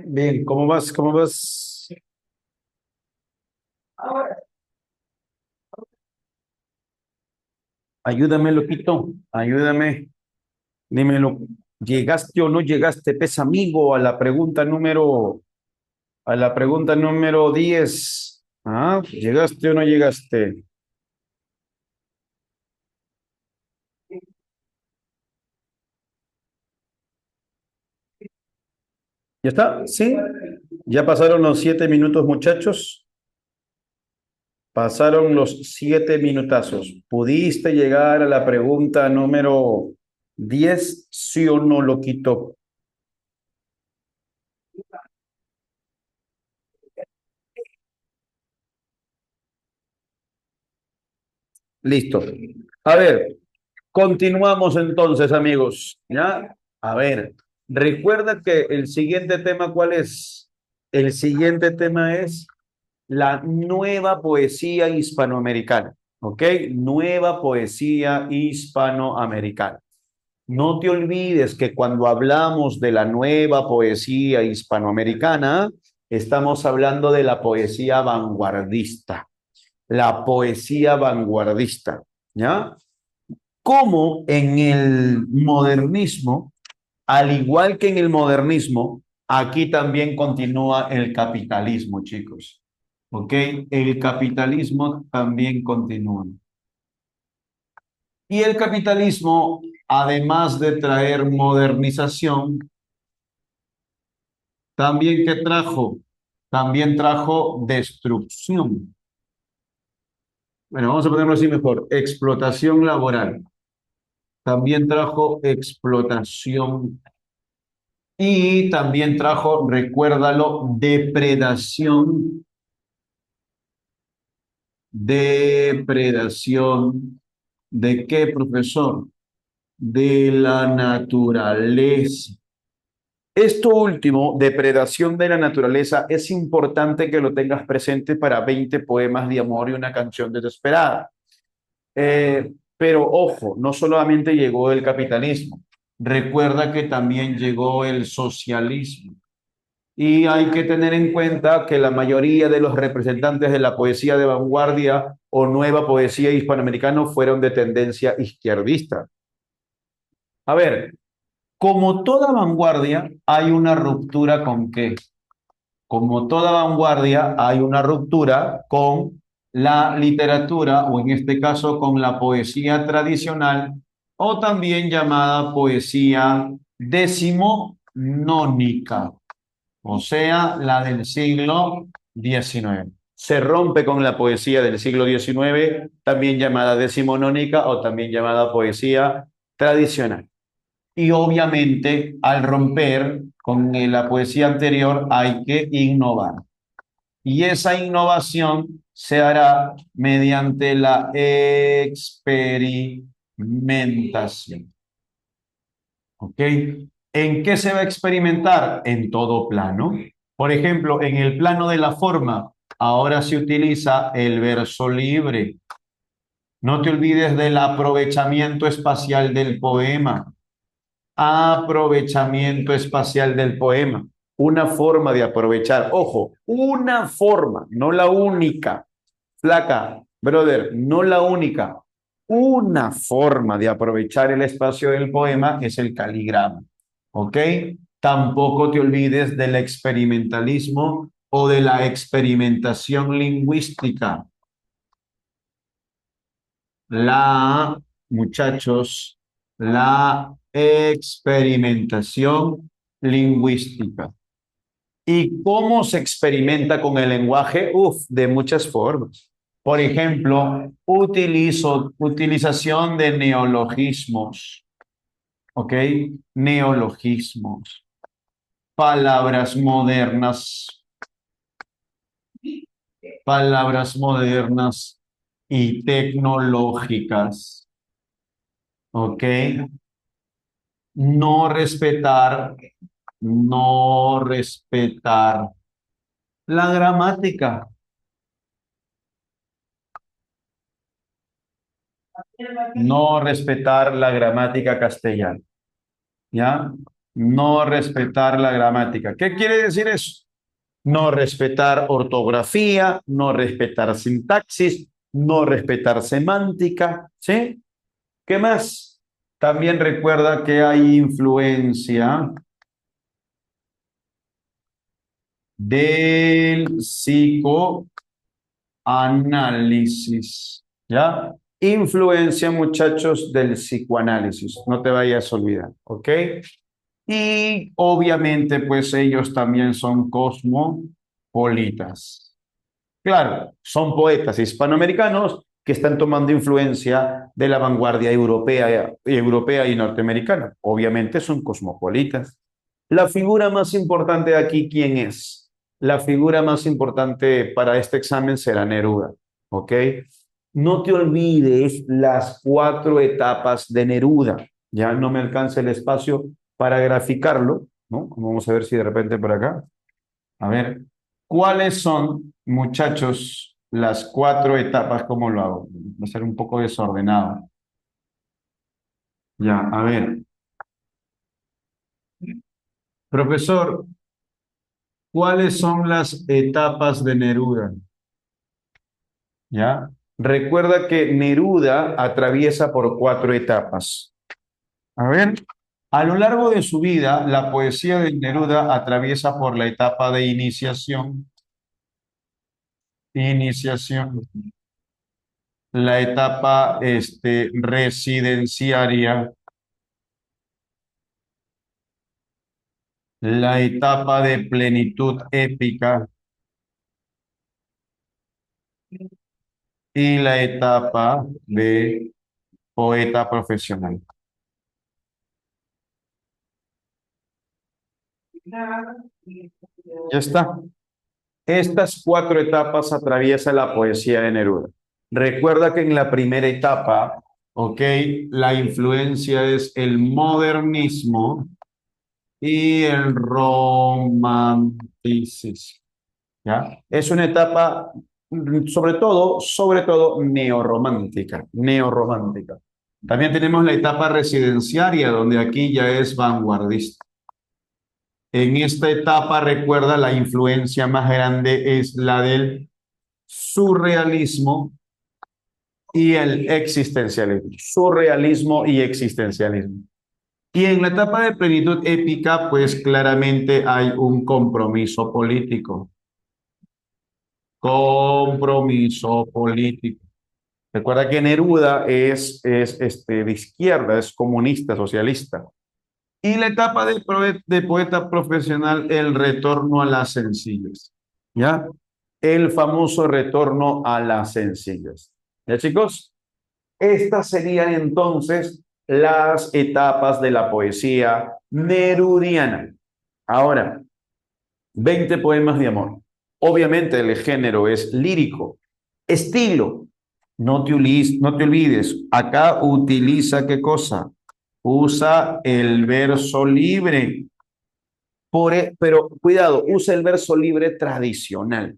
Bien, ¿cómo vas? ¿Cómo vas? Ayúdame, loquito. Ayúdame. Dímelo. ¿Llegaste o no llegaste, pez amigo, a la pregunta número 10? ¿Ah? ¿Llegaste o no llegaste? ¿Ya está? ¿Sí? ¿Ya pasaron los 7 minutos, muchachos? Pasaron los 7 minutazos. ¿Pudiste llegar a la pregunta número 10? ¿Sí o no lo quitó? Listo. A ver, continuamos entonces, amigos. ¿Ya? A ver, recuerda que el siguiente tema, ¿cuál es? El siguiente tema es la nueva poesía hispanoamericana. ¿Ok? Nueva poesía hispanoamericana. No te olvides que cuando hablamos de la nueva poesía hispanoamericana, estamos hablando de la poesía vanguardista. La poesía vanguardista, ¿ya? Como en el modernismo, al igual que en el modernismo, aquí también continúa el capitalismo, chicos. ¿Ok? El capitalismo también continúa. Y el capitalismo, además de traer modernización, también ¿qué trajo? También trajo destrucción. Bueno, vamos a ponerlo así mejor. Explotación laboral. También trajo explotación y también trajo, recuérdalo, depredación, depredación. ¿De qué, profesor? De la naturaleza. Esto último, depredación de la naturaleza, es importante que lo tengas presente para 20 poemas de amor y una canción desesperada. Pero ojo, no solamente llegó el capitalismo, recuerda que también llegó el socialismo. Y hay que tener en cuenta que la mayoría de los representantes de la poesía de vanguardia o nueva poesía hispanoamericana fueron de tendencia izquierdista. A ver, como toda vanguardia, hay una ruptura con qué? Como toda vanguardia, hay una ruptura con la literatura, o en este caso con la poesía tradicional, o también llamada poesía decimonónica, o sea, la del siglo XIX. Se rompe con la poesía del siglo XIX, también llamada decimonónica o también llamada poesía tradicional. Y obviamente, al romper con la poesía anterior, hay que innovar. Y esa innovación se hará mediante la experimentación. ¿Ok? ¿En qué se va a experimentar? En todo plano. Por ejemplo, en el plano de la forma, ahora se utiliza el verso libre. No te olvides del aprovechamiento espacial del poema. Aprovechamiento espacial del poema. Una forma de aprovechar, ojo, una forma, no la única. Flaca, brother, no la única. Una forma de aprovechar el espacio del poema es el caligrama. ¿Ok? Tampoco te olvides del experimentalismo o de la experimentación lingüística. Muchachos, la experimentación lingüística. ¿Y cómo se experimenta con el lenguaje? Uf, de muchas formas. Por ejemplo, utilización de neologismos, ¿ok? Neologismos, palabras modernas y tecnológicas, ¿ok? No respetar, no respetar la gramática, no respetar la gramática castellana, ¿ya? No respetar la gramática. ¿Qué quiere decir eso? No respetar ortografía, no respetar sintaxis, no respetar semántica, ¿sí? ¿Qué más? También recuerda que hay influencia del psicoanálisis, ¿ya? Influencia, muchachos, del psicoanálisis. No te vayas a olvidar, ¿ok? Y obviamente, pues ellos también son cosmopolitas. Claro, son poetas hispanoamericanos que están tomando influencia de la vanguardia europea y norteamericana. Obviamente son cosmopolitas. La figura más importante de aquí, ¿quién es? La figura más importante para este examen será Neruda, ¿ok? No te olvides las cuatro etapas de Neruda. Ya no me alcanza el espacio para graficarlo, ¿no? Vamos a ver si de repente por acá. A ver, ¿cuáles son, muchachos, las cuatro etapas? ¿Cómo lo hago? Va a ser un poco desordenado. Ya, a ver. Profesor, ¿cuáles son las etapas de Neruda? ¿Ya? Recuerda que Neruda atraviesa por cuatro etapas. A ver, a lo largo de su vida, la poesía de Neruda atraviesa por la etapa de iniciación, la etapa residenciaria, la etapa de plenitud épica y la etapa de poeta profesional. Ya está. Estas cuatro etapas atraviesa la poesía de Neruda. Recuerda que en la primera etapa, ok, la influencia es el modernismo y el romanticismo. ¿Ya? Es una etapa, sobre todo neorromántica. También tenemos la etapa residenciaria, donde aquí ya es vanguardista. En esta etapa, recuerda, la influencia más grande es la del surrealismo y el existencialismo. Surrealismo y existencialismo. Y en la etapa de plenitud épica, pues claramente hay un compromiso político. Compromiso político. Recuerda que Neruda es de izquierda, es comunista, socialista. Y la etapa de poeta profesional, el retorno a las sencillas. ¿Ya? El famoso retorno a las sencillas. ¿Ya, chicos? Estas serían entonces las etapas de la poesía nerudiana. Ahora, 20 poemas de amor. Obviamente el género es lírico. Estilo. No te olvides. Acá utiliza ¿qué cosa? Usa el verso libre. Pero cuidado, usa el verso libre tradicional,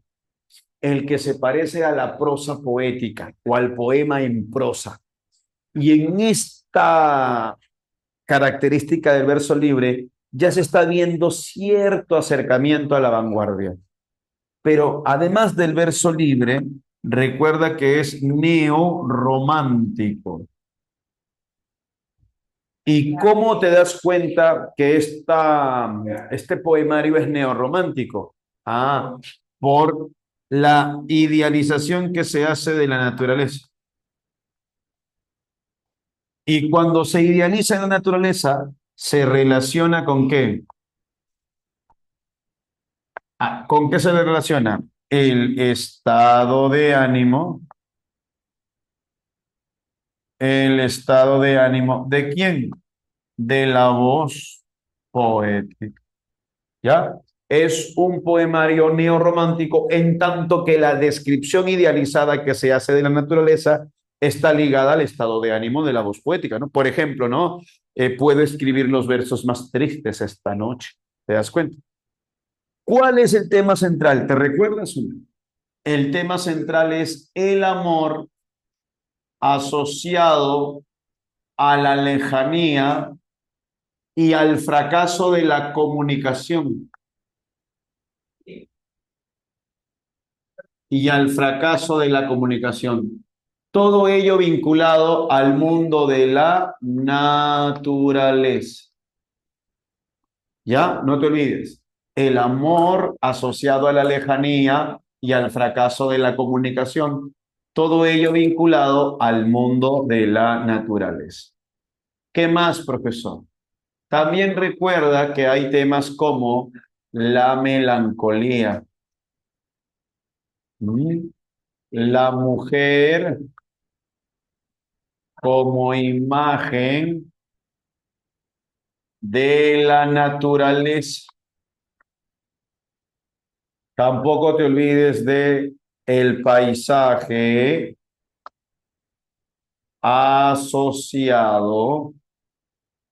el que se parece a la prosa poética o al poema en prosa. Y en esta característica del verso libre ya se está viendo cierto acercamiento a la vanguardia. Pero además del verso libre, recuerda que es neorromántico. ¿Y cómo te das cuenta que este poemario es neorromántico? Ah, por la idealización que se hace de la naturaleza. Y cuando se idealiza la naturaleza, se relaciona con qué? ¿Con qué se le relaciona? El estado de ánimo. El estado de ánimo. ¿De quién? De la voz poética. ¿Ya? Es un poemario neorromántico en tanto que la descripción idealizada que se hace de la naturaleza está ligada al estado de ánimo de la voz poética, ¿no? Por ejemplo, ¿no? Puedo escribir los versos más tristes esta noche. ¿Te das cuenta? ¿Cuál es el tema central? ¿Te recuerdas? El tema central es el amor asociado a la lejanía y al fracaso de la comunicación. Y al fracaso de la comunicación. Todo ello vinculado al mundo de la naturaleza. ¿Ya? No te olvides. El amor asociado a la lejanía y al fracaso de la comunicación. Todo ello vinculado al mundo de la naturaleza. ¿Qué más, profesor? También recuerda que hay temas como la melancolía, ¿m? La mujer como imagen de la naturaleza. Tampoco te olvides de el paisaje asociado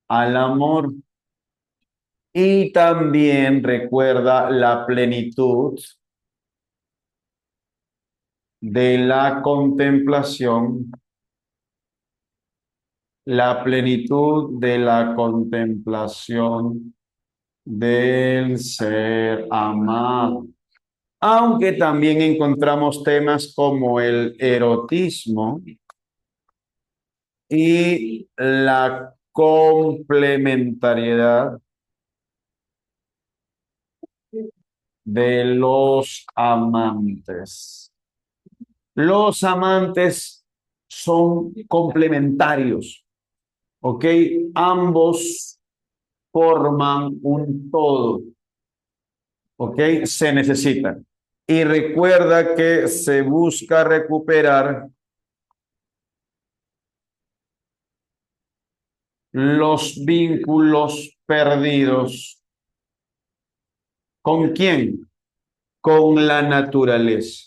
al amor. Y también recuerda la plenitud de la contemplación, la plenitud de la contemplación del ser amado. Aunque también encontramos temas como el erotismo y la complementariedad de los amantes. Los amantes son complementarios, ¿ok? Ambos forman un todo, ¿ok? Se necesitan. Y recuerda que se busca recuperar los vínculos perdidos. ¿Con quién? Con la naturaleza.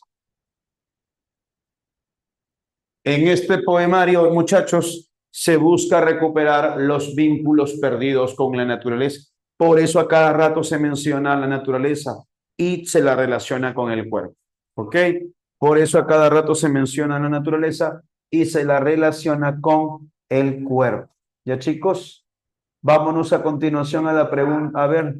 En este poemario, muchachos, se busca recuperar los vínculos perdidos con la naturaleza. Por eso a cada rato se menciona la naturaleza y se la relaciona con el cuerpo. ¿Ok? Por eso a cada rato se menciona la naturaleza y se la relaciona con el cuerpo. ¿Ya, chicos? Vámonos a continuación a la pregunta. A ver,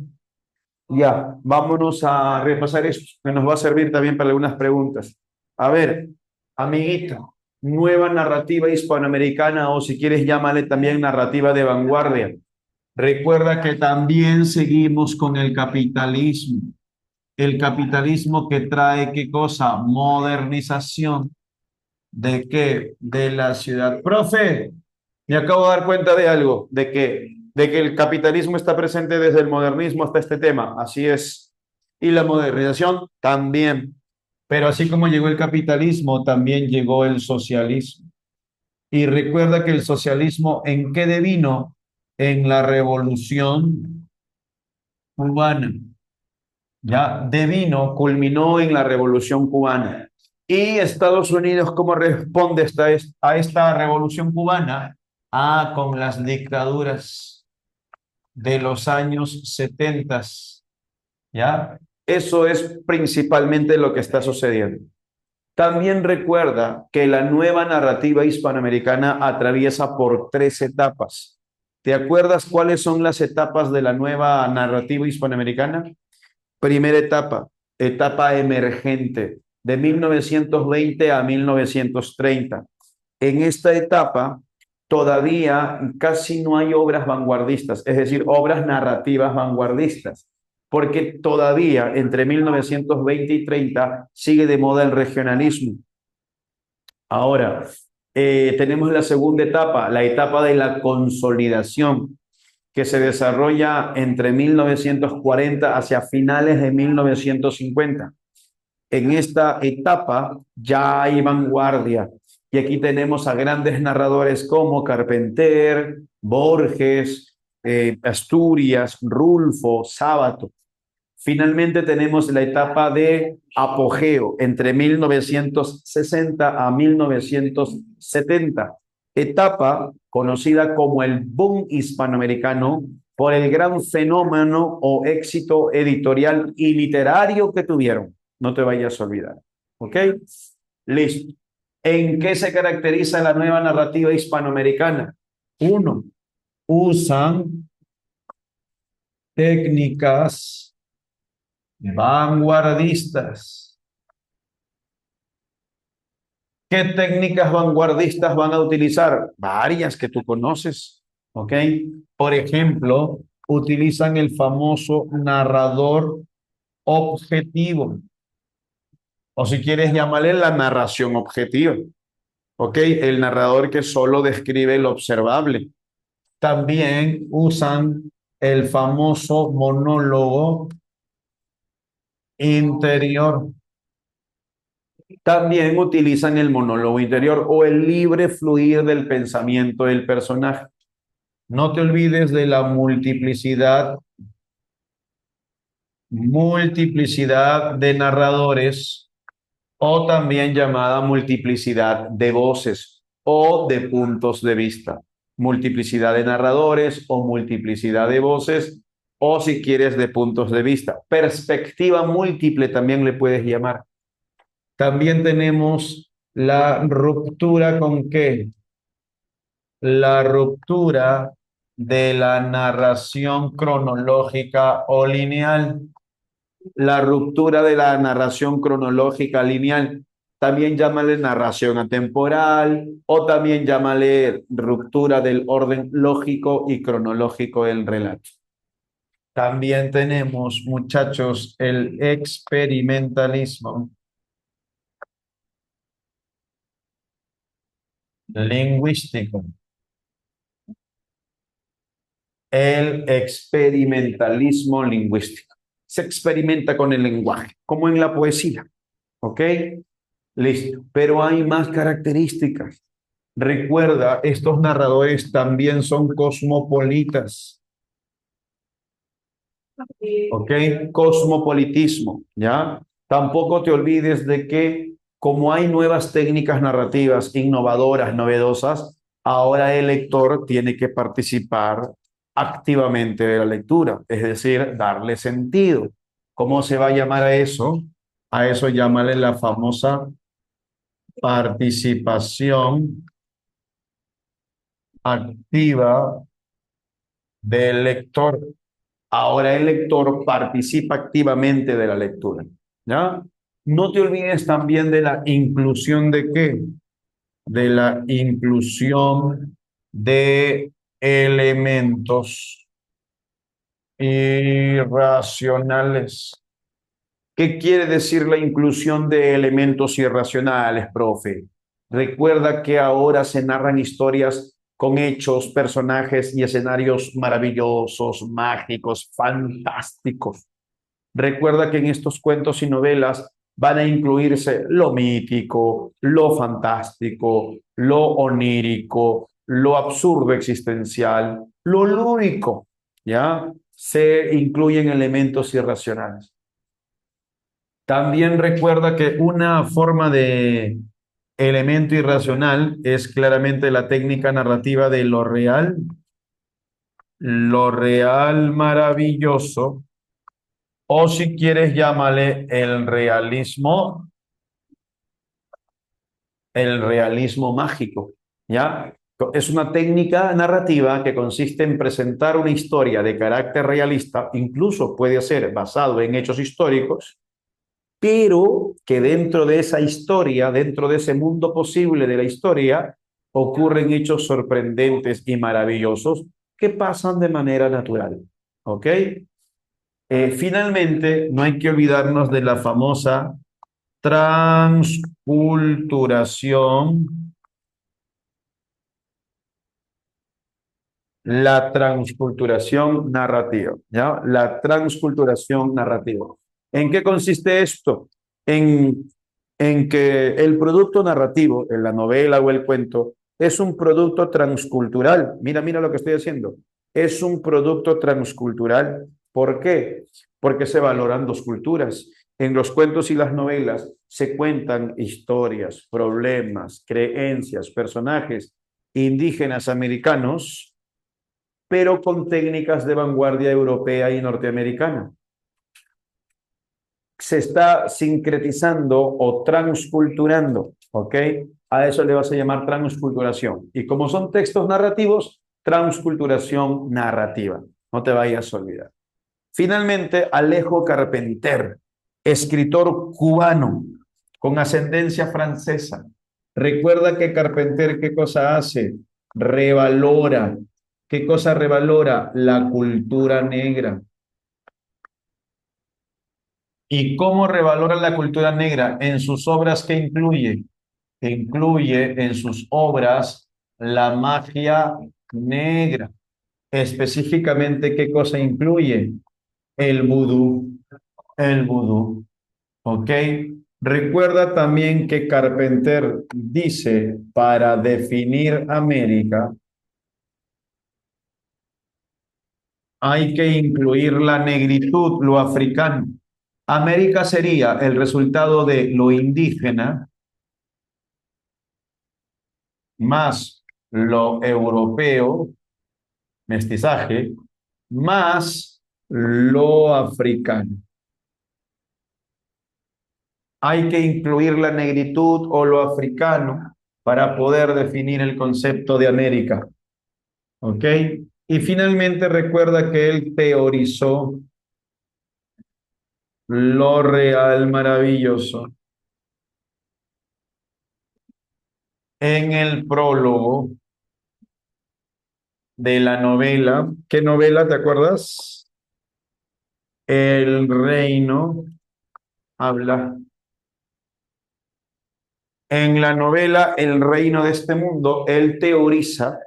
ya, vámonos a repasar esto, que nos va a servir también para algunas preguntas. A ver, amiguito, nueva narrativa hispanoamericana o si quieres llámale también narrativa de vanguardia. Recuerda que también seguimos con el capitalismo. El capitalismo que trae, ¿qué cosa? Modernización. ¿De qué? De la ciudad. Profe, me acabo de dar cuenta de algo, de que el capitalismo está presente desde el modernismo hasta este tema. Así es. Y la modernización también. Pero así como llegó el capitalismo, también llegó el socialismo. Y recuerda que el socialismo, ¿en qué devino? En la revolución cubana. Ya devino, culminó en la revolución cubana. Y Estados Unidos, ¿cómo responde a esta revolución cubana? Ah, con las dictaduras de los años 70, ¿ya? Eso es principalmente lo que está sucediendo. También recuerda que la nueva narrativa hispanoamericana atraviesa por 3 etapas. ¿Te acuerdas cuáles son las etapas de la nueva narrativa hispanoamericana? Primera etapa, etapa emergente, de 1920 a 1930. En esta etapa todavía casi no hay obras vanguardistas, es decir, obras narrativas vanguardistas, porque todavía entre 1920 y 30 sigue de moda el regionalismo. Ahora, tenemos la segunda etapa, la etapa de la consolidación, que se desarrolla entre 1940 hacia finales de 1950. En esta etapa ya hay vanguardia y aquí tenemos a grandes narradores como Carpenter, Borges, Asturias, Rulfo, Sábato. Finalmente tenemos la etapa de apogeo entre 1960 a 1970, etapa conocida como el boom hispanoamericano por el gran fenómeno o éxito editorial y literario que tuvieron. No te vayas a olvidar. ¿Ok? Listo. ¿En qué se caracteriza la nueva narrativa hispanoamericana? Uno, usan técnicas vanguardistas. ¿Qué técnicas vanguardistas van a utilizar? Varias que tú conoces, ¿ok? Por ejemplo, utilizan el famoso narrador objetivo, o si quieres llamarle la narración objetiva, ¿ok? El narrador que solo describe lo observable. También usan el famoso monólogo interior. También utilizan el monólogo interior o el libre fluir del pensamiento del personaje. No te olvides de la multiplicidad de narradores o también llamada multiplicidad de voces o de puntos de vista. Multiplicidad de narradores o multiplicidad de voces o si quieres de puntos de vista. Perspectiva múltiple también le puedes llamar. También tenemos la ruptura con qué? La ruptura de la narración cronológica o lineal. La ruptura de la narración cronológica lineal. También llámale narración atemporal o también llámale ruptura del orden lógico y cronológico del relato. También tenemos, muchachos, el experimentalismo lingüístico. El experimentalismo lingüístico. Se experimenta con el lenguaje, como en la poesía. ¿Ok? Listo. Pero hay más características. Recuerda, estos narradores también son cosmopolitas. ¿Ok? Cosmopolitismo, ¿ya? Tampoco te olvides de que como hay nuevas técnicas narrativas innovadoras, novedosas, ahora el lector tiene que participar activamente de la lectura, es decir, darle sentido. ¿Cómo se va a llamar a eso? A eso llámale la famosa participación activa del lector. Ahora el lector participa activamente de la lectura, ¿ya? No te olvides también de la inclusión de qué, de la inclusión de elementos irracionales. ¿Qué quiere decir la inclusión de elementos irracionales, profe? Recuerda que ahora se narran historias con hechos, personajes y escenarios maravillosos, mágicos, fantásticos. Recuerda que en estos cuentos y novelas van a incluirse lo mítico, lo fantástico, lo onírico, lo absurdo existencial, lo lúdico, ¿ya? Se incluyen elementos irracionales. También recuerda que una forma de elemento irracional es claramente la técnica narrativa de lo real maravilloso, o si quieres llámale el realismo mágico, ¿ya? Es una técnica narrativa que consiste en presentar una historia de carácter realista, incluso puede ser basado en hechos históricos, pero que dentro de esa historia, dentro de ese mundo posible de la historia, ocurren hechos sorprendentes y maravillosos que pasan de manera natural. ¿Ok? Finalmente, no hay que olvidarnos de la famosa transculturación, la transculturación narrativa, ¿ya? La transculturación narrativa. ¿En qué consiste esto? En, en que el producto narrativo, en la novela o el cuento, es un producto transcultural. Mira, mira lo que estoy haciendo. Es un producto transcultural. ¿Por qué? Porque se valoran dos culturas. En los cuentos y las novelas se cuentan historias, problemas, creencias, personajes indígenas americanos, pero con técnicas de vanguardia europea y norteamericana. Se está sincretizando o transculturando, ¿ok? A eso le vas a llamar transculturación. Y como son textos narrativos, transculturación narrativa. No te vayas a olvidar. Finalmente, Alejo Carpenter, escritor cubano con ascendencia francesa. Recuerda que Carpenter, ¿qué cosa hace? Revalora. ¿Qué cosa revalora? La cultura negra. ¿Y cómo revalora la cultura negra? En sus obras, ¿qué incluye? Incluye en sus obras la magia negra. Específicamente, ¿qué cosa incluye? El vudú, el vudú, ¿ok? Recuerda también que Carpenter dice, para definir América, hay que incluir la negritud, lo africano. América sería el resultado de lo indígena más lo europeo, mestizaje, más lo africano. Hay que incluir la negritud o lo africano para poder definir el concepto de América. ¿Ok? Y finalmente recuerda que él teorizó lo real maravilloso en el prólogo de la novela. ¿Qué novela te acuerdas? El reino habla. En la novela El reino de este mundo, él teoriza,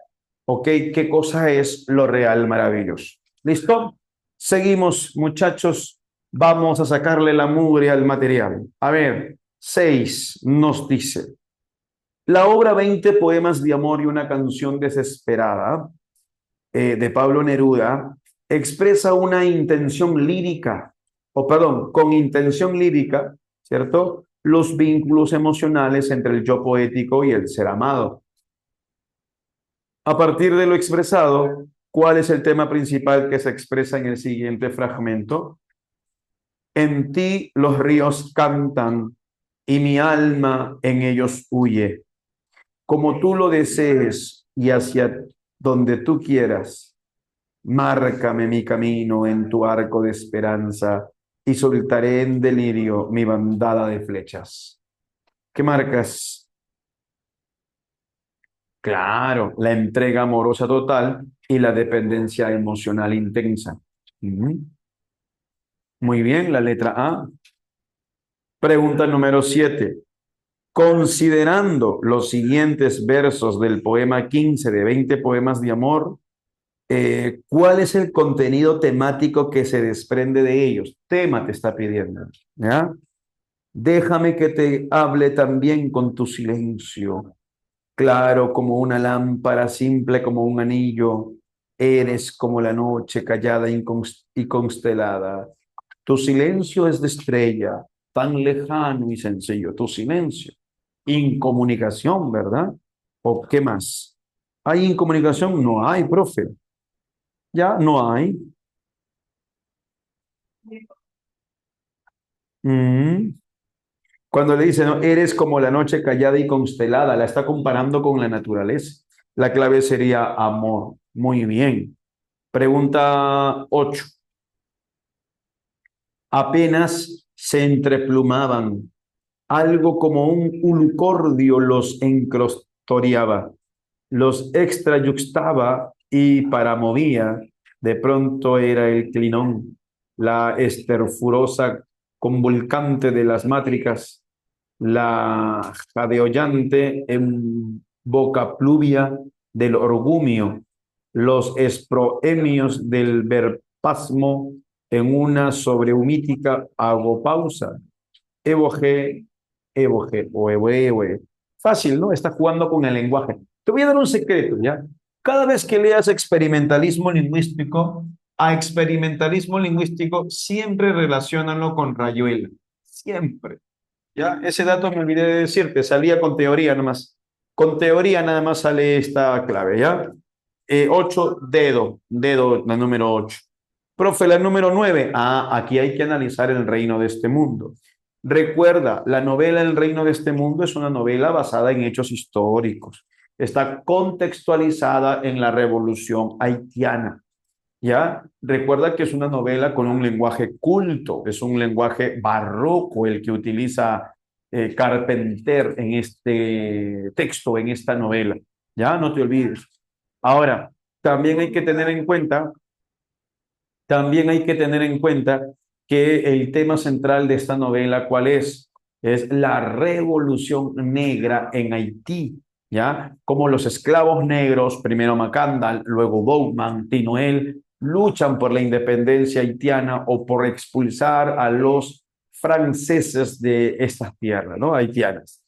¿ok? ¿Qué cosa es lo real maravilloso? ¿Listo? Seguimos, muchachos. Vamos a sacarle la mugre al material. A ver, 6 nos dice, la obra 20 poemas de amor y una canción desesperada de Pablo Neruda expresa una intención lírica, o perdón, con intención lírica, ¿cierto? Los vínculos emocionales entre el yo poético y el ser amado. A partir de lo expresado, ¿cuál es el tema principal que se expresa en el siguiente fragmento? En ti los ríos cantan y mi alma en ellos huye. Como tú lo desees y hacia donde tú quieras, márcame mi camino en tu arco de esperanza y soltaré en delirio mi bandada de flechas. ¿Qué marcas? Claro, la entrega amorosa total y la dependencia emocional intensa. Ujú. Muy bien, la letra A. Pregunta número 7. Considerando los siguientes versos del poema 15 de 20 poemas de amor, ¿cuál es el contenido temático que se desprende de ellos? Tema te está pidiendo, ¿ya? Déjame que te hable también con tu silencio, claro como una lámpara, simple como un anillo. Eres como la noche callada y constelada. Tu silencio es de estrella, tan lejano y sencillo. Tu silencio. Incomunicación, ¿verdad? ¿O qué más? ¿Hay incomunicación? No hay, profe. Ya no hay. Mm. Cuando le dice, no, eres como la noche callada y constelada, la está comparando con la naturaleza. La clave sería amor. Muy bien. Pregunta 8. Apenas se entreplumaban. Algo como un ulcordio los encrostoreaba, los extrayuxtaba y paramovía. De pronto era el clinón, la esterfurosa convulcante de las mátricas, la jadeollante en boca pluvia del orgumio, los esproemios del verpasmo en una sobrehumítica agopausa, evoge, evoge o ewe. Fácil, ¿no? Está jugando con el lenguaje. Te voy a dar un secreto, ¿ya? Cada vez que leas experimentalismo lingüístico, a experimentalismo lingüístico siempre relaciónalo con Rayuela. Siempre. ¿Ya? Ese dato me olvidé de decirte, salía con teoría nomás. Con teoría nada más sale esta clave, ¿ya? 8, dedo, la número 8. Profe, la número 9. Aquí hay que analizar el reino de este mundo. Recuerda, la novela El reino de este mundo es una novela basada en hechos históricos. Está contextualizada en la revolución haitiana. ¿Ya? Recuerda que es una novela con un lenguaje culto, es un lenguaje barroco el que utiliza Carpenter en este texto, en esta novela. ¿Ya? No te olvides. Ahora, también hay que tener en cuenta, también hay que tener en cuenta que el tema central de esta novela, ¿cuál es? Es la revolución negra en Haití. ¿ya? Como los esclavos negros, primero McCandless, luego Bowman, Tinoel, luchan por la independencia haitiana o por expulsar a los franceses de estas tierras, ¿no? Haitianas.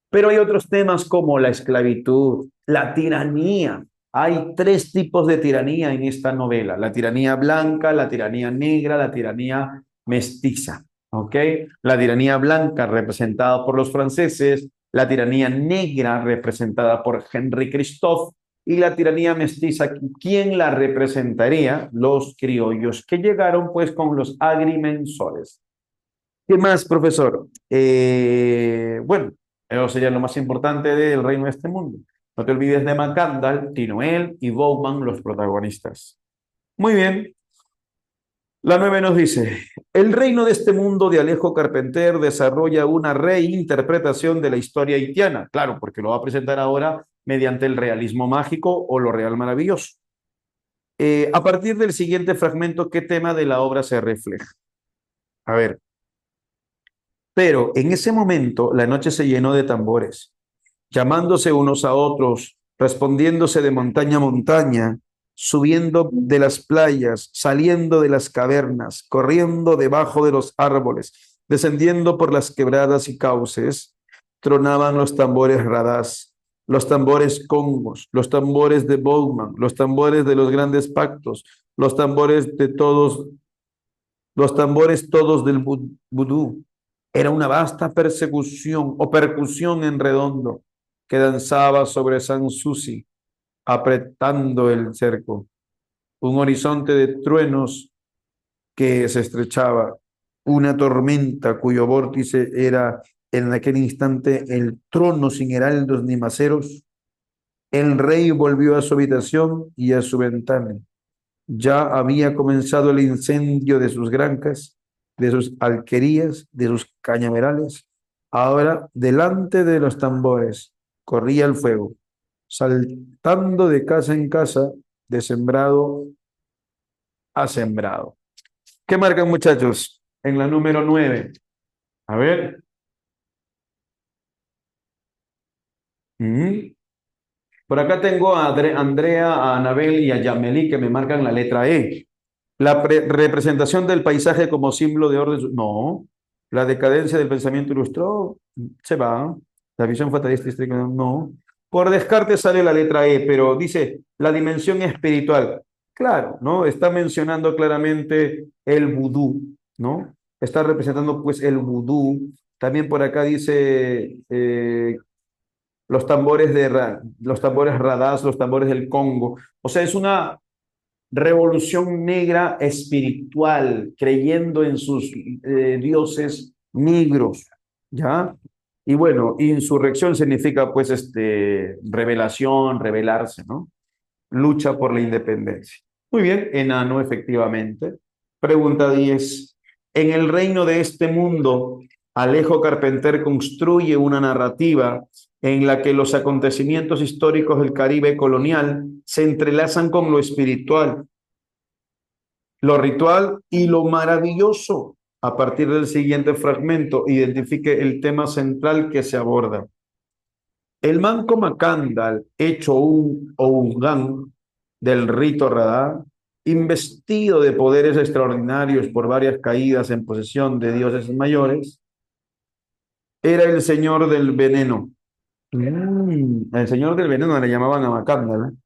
Pero hay otros temas como la esclavitud, la tiranía. Hay tres tipos de tiranía en esta novela: la tiranía blanca, la tiranía negra, la tiranía mestiza. ¿Ok? La tiranía blanca representada por los franceses, la tiranía negra representada por Henry Christophe y la tiranía mestiza, ¿quién la representaría? Los criollos que llegaron pues con los agrimensores. ¿Qué más, profesor? Bueno, eso sería lo más importante del reino de este mundo. No te olvides de McCandless, Tinoel y Bowman, los protagonistas. Muy bien. La 9 nos dice, el reino de este mundo de Alejo Carpentier desarrolla una reinterpretación de la historia haitiana. Claro, porque lo va a presentar ahora mediante el realismo mágico o lo real maravilloso. A partir del siguiente fragmento, ¿qué tema de la obra se refleja? A ver, pero en ese momento la noche se llenó de tambores, llamándose unos a otros, respondiéndose de montaña a montaña, subiendo de las playas, saliendo de las cavernas, corriendo debajo de los árboles, descendiendo por las quebradas y cauces, tronaban los tambores radás, los tambores congos, los tambores de Bowman, los tambores de los grandes pactos, los tambores de todos, los tambores todos del vudú. Era una vasta persecución o percusión en redondo que danzaba sobre Sanssouci, apretando el cerco. Un horizonte de truenos que se estrechaba, una tormenta cuyo vórtice era en aquel instante el trono sin heraldos ni maceros. El rey volvió a su habitación y a su ventana. Ya había comenzado el incendio de sus granjas, de sus alquerías, de sus cañaverales. Ahora, delante de los tambores, corría el fuego, saltando de casa en casa, de sembrado a sembrado. ¿Qué marcan, muchachos? En la número 9. A ver. Mm. Por acá tengo a Andrea, a Anabel y a Yameli que me marcan la letra E. La representación del paisaje como símbolo de orden. No. La decadencia del pensamiento ilustrado se va. La visión fatalista histórica, no. Por descarte sale la letra E, pero dice la dimensión espiritual. Claro, ¿no? Está mencionando claramente el vudú, ¿no? Está representando pues el vudú. También por acá dice los tambores los tambores radás, los tambores del Congo. O sea, es una revolución negra espiritual, creyendo en sus dioses negros, ¿ya? Y bueno, insurrección significa pues revelación, rebelarse, ¿no? Lucha por la independencia. Muy bien, enano, efectivamente. Pregunta 10. En el reino de este mundo, Alejo Carpentier construye una narrativa en la que los acontecimientos históricos del Caribe colonial se entrelazan con lo espiritual, lo ritual y lo maravilloso. A partir del siguiente fragmento, identifique el tema central que se aborda. El manco Macandal, hecho un Oungan del rito Radá, investido de poderes extraordinarios por varias caídas en posesión de dioses mayores, era el señor del veneno. El señor del veneno le llamaban a Macandal, ¿eh?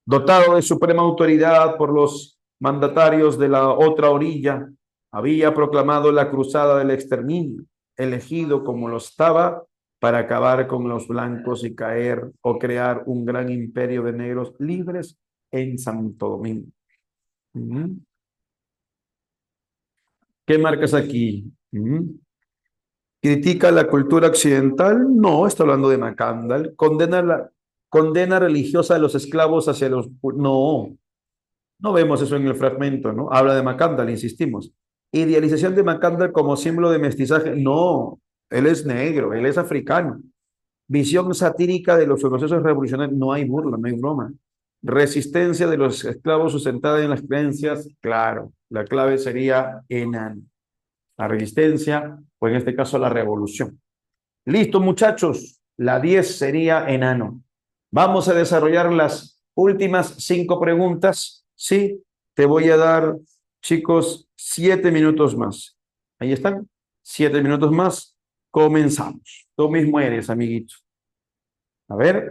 Dotado de suprema autoridad por los mandatarios de la otra orilla, había proclamado la cruzada del exterminio, elegido como lo estaba para acabar con los blancos y caer o crear un gran imperio de negros libres en Santo Domingo. ¿Qué marcas aquí? ¿Critica la cultura occidental? No, está hablando de Macandal. ¿Condena la condena religiosa de los esclavos hacia los... No, no vemos eso en el fragmento, ¿no? Habla de Macandal, insistimos. Idealización de Macandal como símbolo de mestizaje. No, él es negro, él es africano. Visión satírica de los procesos revolucionarios. No hay burla, no hay broma. Resistencia de los esclavos sustentada en las creencias. Claro, la clave sería enano. La resistencia, o en este caso la revolución. Listo, muchachos. La 10 sería enano. Vamos a desarrollar las últimas 5 preguntas. Sí, te voy a dar, chicos, 7 minutos más. Ahí están, 7 minutos más. Comenzamos. Tú mismo eres, amiguito. A ver.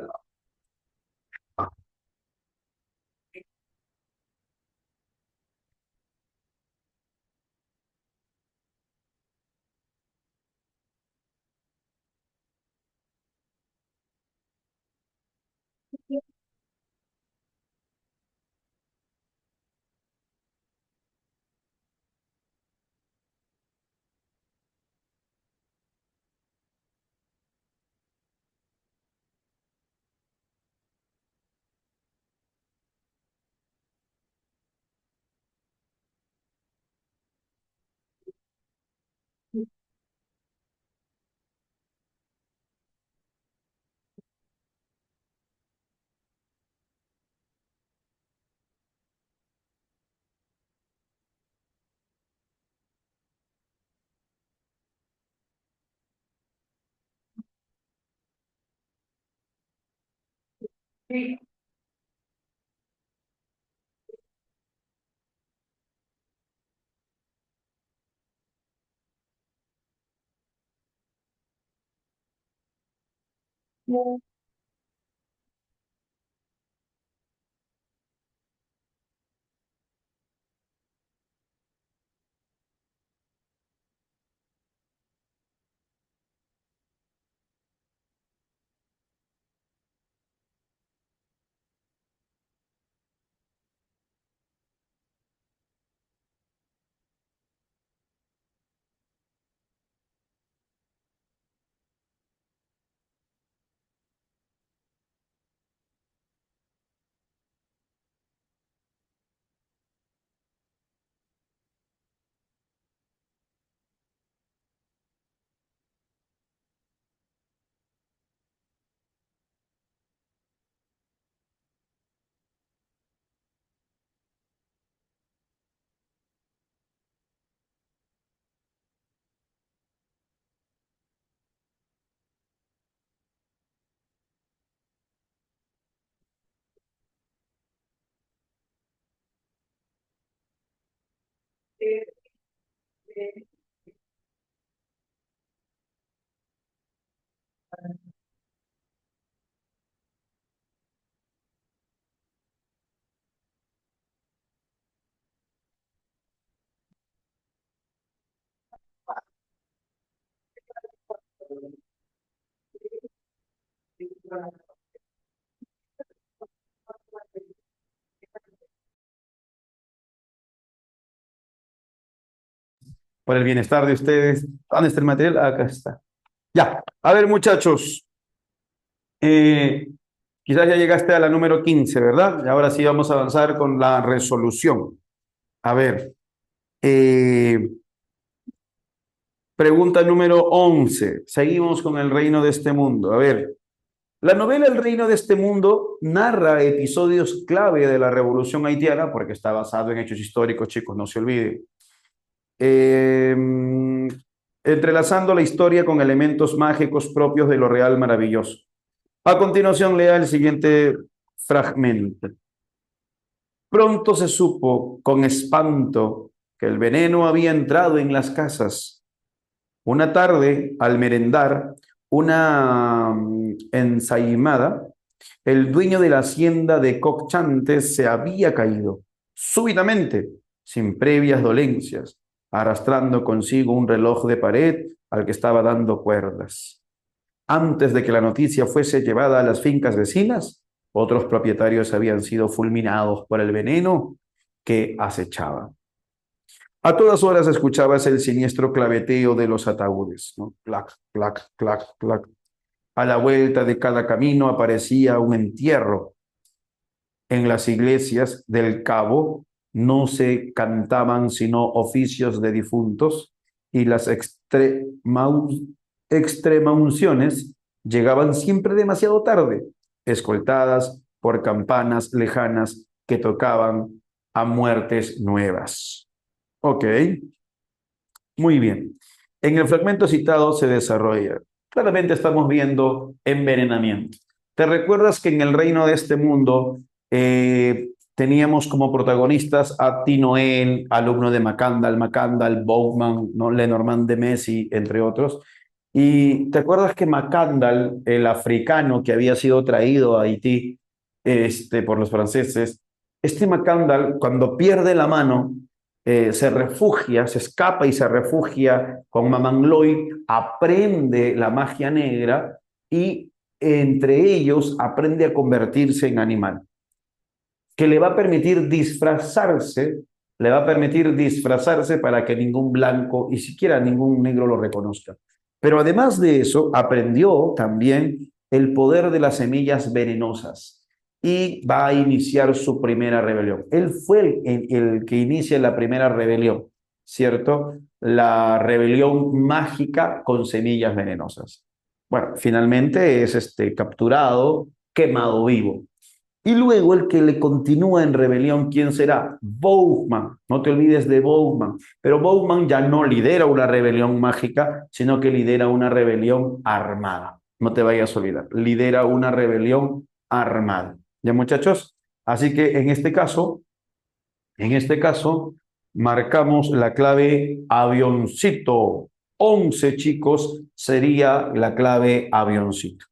Por el bienestar de ustedes. ¿Dónde está el material? Acá está. Ya, a ver, muchachos. eh, Quizás ya llegaste a la número 15, ¿verdad? Y ahora sí vamos a avanzar con la resolución. A ver, eh, pregunta número 11. Seguimos con el reino de este mundo. A ver, la novela El reino de este mundo narra episodios clave de la Revolución Haitiana, porque está basado en hechos históricos, chicos, no se olviden. Eh, Entrelazando la historia con elementos mágicos propios de lo real maravilloso. A continuación, lea el siguiente fragmento. Pronto se supo con espanto que el veneno había entrado en las casas. Una tarde, al merendar, una ensaimada, el dueño de la hacienda de Cocchantes se había caído súbitamente, sin previas dolencias, arrastrando consigo un reloj de pared al que estaba dando cuerdas. Antes de que la noticia fuese llevada a las fincas vecinas, otros propietarios habían sido fulminados por el veneno que acechaba. A todas horas escuchabas el siniestro claveteo de los ataúdes, ¿no? Clac, clac, clac, clac. A la vuelta de cada camino aparecía un entierro. En las iglesias del Cabo no se cantaban sino oficios de difuntos y las extremaunciones llegaban siempre demasiado tarde, escoltadas por campanas lejanas que tocaban a muertes nuevas. Ok, muy bien. En el fragmento citado se desarrolla. Claramente estamos viendo envenenamiento. ¿Te recuerdas que en el reino de este mundo teníamos como protagonistas a Tinoel, alumno de Macandal, Bowman, ¿no? Lenormand de Messi, entre otros? Y te acuerdas que Macandal, el africano que había sido traído a Haití por los franceses, este Macandal, cuando pierde la mano, se refugia, se escapa y se refugia con Mamangloy, aprende la magia negra y entre ellos aprende a convertirse en animal, que le va a permitir disfrazarse para que ningún blanco y siquiera ningún negro lo reconozca. Pero además de eso, aprendió también el poder de las semillas venenosas y va a iniciar su primera rebelión. Él fue el que inicia la primera rebelión, ¿cierto? La rebelión mágica con semillas venenosas. Bueno, finalmente es capturado, quemado vivo. Y luego el que le continúa en rebelión, ¿quién será? Bowman. No te olvides de Bowman. Pero Bowman ya no lidera una rebelión mágica, sino que lidera una rebelión armada. No te vayas a olvidar. Lidera una rebelión armada. ¿Ya, muchachos? Así que en este caso, marcamos la clave avioncito. 11, chicos, sería la clave avioncito.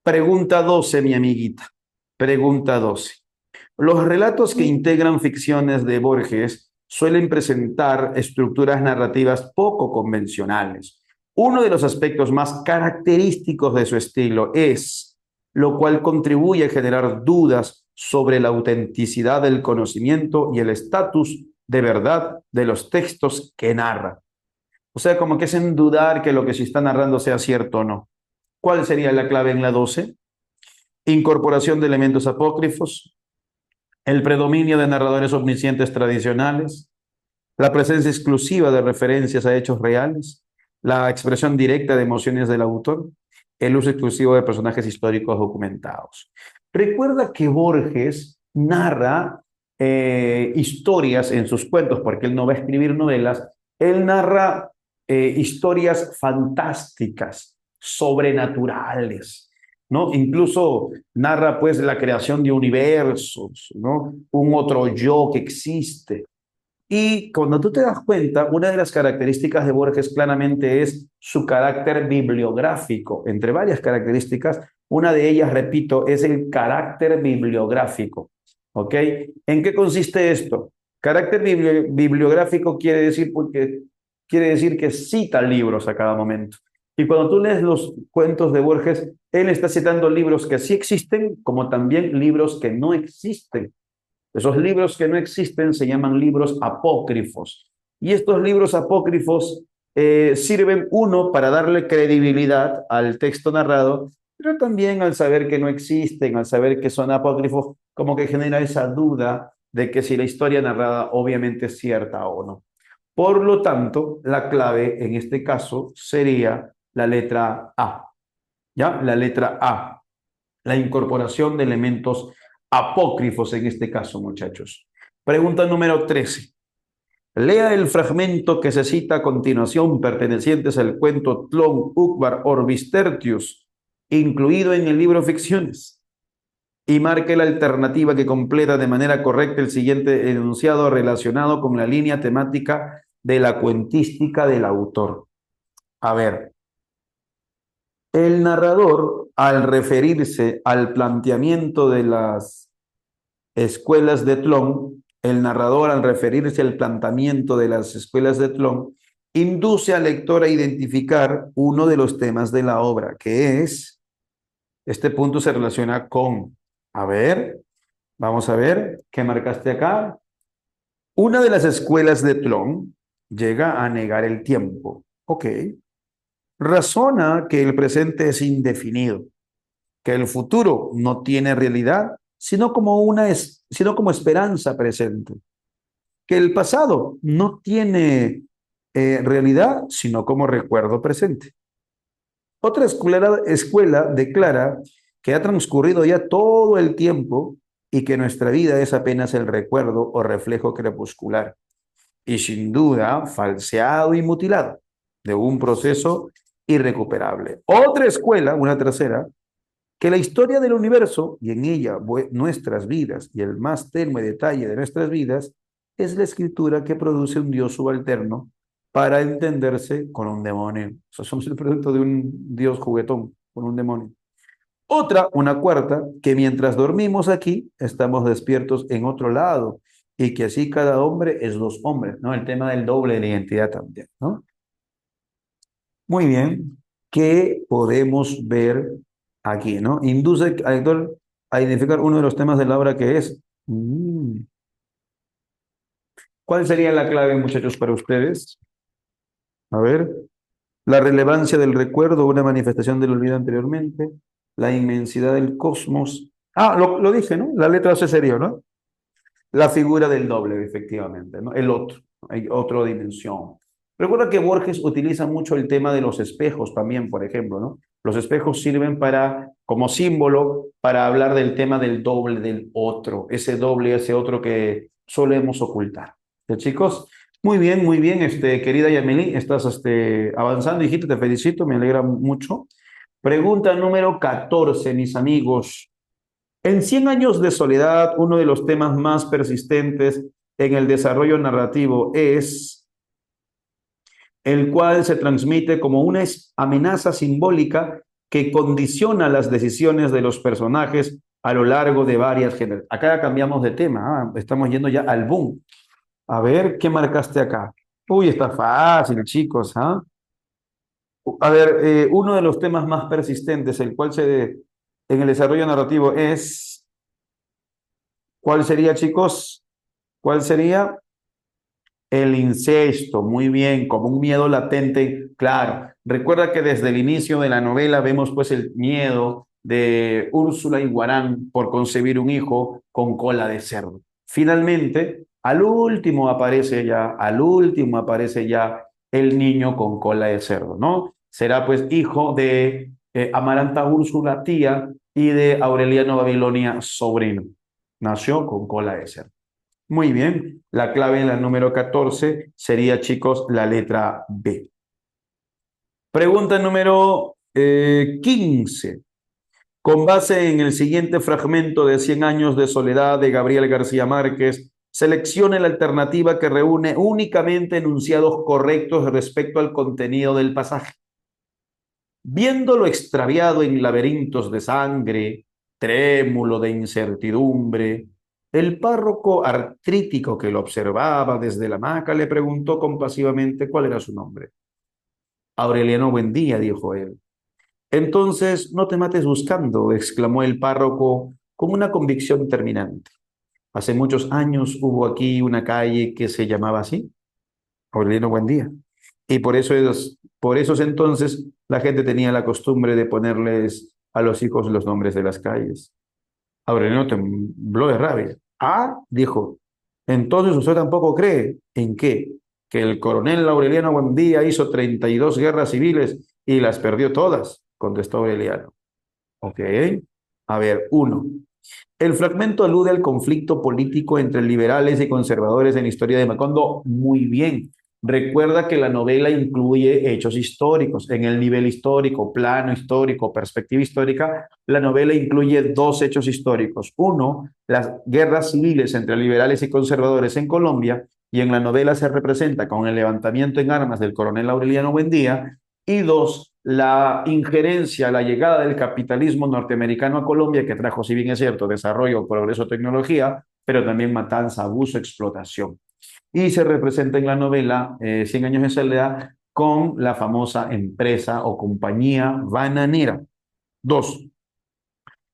Pregunta 12, mi amiguita. Pregunta 12. Los relatos que integran ficciones de Borges suelen presentar estructuras narrativas poco convencionales. Uno de los aspectos más característicos de su estilo es, lo cual contribuye a generar dudas sobre la autenticidad del conocimiento y el estatus de verdad de los textos que narra. O sea, como que es en dudar que lo que se está narrando sea cierto o no. ¿Cuál sería la clave en la 12? Incorporación de elementos apócrifos, el predominio de narradores omniscientes tradicionales, la presencia exclusiva de referencias a hechos reales, la expresión directa de emociones del autor, el uso exclusivo de personajes históricos documentados. Recuerda que Borges narra historias en sus cuentos, porque él no va a escribir novelas, él narra historias fantásticas, sobrenaturales, ¿no? Incluso narra pues la creación de universos, ¿no? Un otro yo que existe. Y cuando tú te das cuenta, una de las características de Borges claramente es su carácter bibliográfico. Entre varias características, una de ellas, repito, es el carácter bibliográfico. ¿Ok? ¿En qué consiste esto? Carácter bibliográfico quiere decir que cita libros a cada momento. Y cuando tú lees los cuentos de Borges, él está citando libros que sí existen, como también libros que no existen. Esos libros que no existen se llaman libros apócrifos. Y estos libros apócrifos sirven, uno, para darle credibilidad al texto narrado, pero también al saber que no existen, al saber que son apócrifos, como que genera esa duda de que si la historia narrada obviamente es cierta o no. Por lo tanto, la clave en este caso sería la letra A. ¿Ya? La letra A. La incorporación de elementos apócrifos en este caso, muchachos. Pregunta número 13. Lea el fragmento que se cita a continuación pertenecientes al cuento Tlön Uqbar Orbis Tertius, incluido en el libro Ficciones, y marque la alternativa que completa de manera correcta el siguiente enunciado relacionado con la línea temática de la cuentística del autor. A ver, el narrador, al referirse al planteamiento de las escuelas de Tlön, el narrador, al referirse al planteamiento de las escuelas de Tlön, induce al lector a identificar uno de los temas de la obra, que es, este punto se relaciona con, a ver, vamos a ver, ¿qué marcaste acá? Una de las escuelas de Tlön llega a negar el tiempo. Ok. Razona que el presente es indefinido, que el futuro no tiene realidad, sino como esperanza presente, que el pasado no tiene realidad, sino como recuerdo presente. Otra escuela declara que ha transcurrido ya todo el tiempo y que nuestra vida es apenas el recuerdo o reflejo crepuscular, y sin duda falseado y mutilado de un proceso irrecuperable. Otra escuela, una tercera, que la historia del universo, y en ella nuestras vidas, y el más tenue detalle de nuestras vidas, es la escritura que produce un Dios subalterno para entenderse con un demonio. O sea, somos el producto de un Dios juguetón, con un demonio. Otra, una cuarta, que mientras dormimos aquí, estamos despiertos en otro lado, y que así cada hombre es dos hombres, ¿no? El tema del doble de la identidad también, ¿no? Muy bien. ¿Qué podemos ver aquí, no? Induce al lector a identificar uno de los temas de la obra que es. ¿Cuál sería la clave, muchachos, para ustedes? A ver, la relevancia del recuerdo, una manifestación del olvido anteriormente, la inmensidad del cosmos. Ah, lo dije, ¿no? La letra C sería, ¿no? La figura del doble, efectivamente, ¿no? El otro, hay otra dimensión. Recuerda que Borges utiliza mucho el tema de los espejos también, por ejemplo, ¿no? Los espejos sirven para, como símbolo, para hablar del tema del doble del otro, ese doble, ese otro que solemos ocultar. ¿Sí, chicos? Muy bien, querida Yameli, estás avanzando, hijita, te felicito, me alegra mucho. Pregunta número 14, mis amigos. En Cien años de soledad, uno de los temas más persistentes en el desarrollo narrativo es el cual se transmite como una amenaza simbólica que condiciona las decisiones de los personajes a lo largo de varias generaciones. Acá ya cambiamos de tema, estamos yendo ya al boom. A ver, ¿qué marcaste acá? Uy, está fácil, chicos, ¿ah? A ver, uno de los temas más persistentes, el cual en el desarrollo narrativo es, ¿cuál sería, chicos? ¿Cuál sería? El incesto, muy bien, como un miedo latente, claro. Recuerda que desde el inicio de la novela vemos pues el miedo de Úrsula y Guarán por concebir un hijo con cola de cerdo. Finalmente, al último aparece ya el niño con cola de cerdo, ¿no? Será pues hijo de Amaranta Úrsula, tía, y de Aureliano Babilonia, sobrino. Nació con cola de cerdo. Muy bien, la clave en la número 14 sería, chicos, la letra B. Pregunta número 15. Con base en el siguiente fragmento de Cien años de soledad de Gabriel García Márquez, seleccione la alternativa que reúne únicamente enunciados correctos respecto al contenido del pasaje. Viéndolo extraviado en laberintos de sangre, trémulo de incertidumbre, el párroco artrítico que lo observaba desde la hamaca le preguntó compasivamente cuál era su nombre. Aureliano Buendía, dijo él. Entonces, no te mates buscando, exclamó el párroco con una convicción terminante. Hace muchos años hubo aquí una calle que se llamaba así, Aureliano Buendía. Y por esos entonces la gente tenía la costumbre de ponerles a los hijos los nombres de las calles. Aureliano tembló de rabia. Ah, dijo, entonces usted tampoco cree en qué, que el coronel Aureliano Buendía hizo 32 guerras civiles y las perdió todas, contestó Aureliano. Ok, a ver, uno. El fragmento alude al conflicto político entre liberales y conservadores en la historia de Macondo. Muy bien. Recuerda que la novela incluye hechos históricos. En el nivel histórico, plano histórico, perspectiva histórica, la novela incluye dos hechos históricos. Uno, las guerras civiles entre liberales y conservadores en Colombia, y en la novela se representa con el levantamiento en armas del coronel Aureliano Buendía. Y dos, la injerencia, la llegada del capitalismo norteamericano a Colombia, que trajo, si bien es cierto, desarrollo, progreso, tecnología, pero también matanza, abuso, explotación. Y se representa en la novela Cien años de soledad con la famosa empresa o compañía bananera. Dos,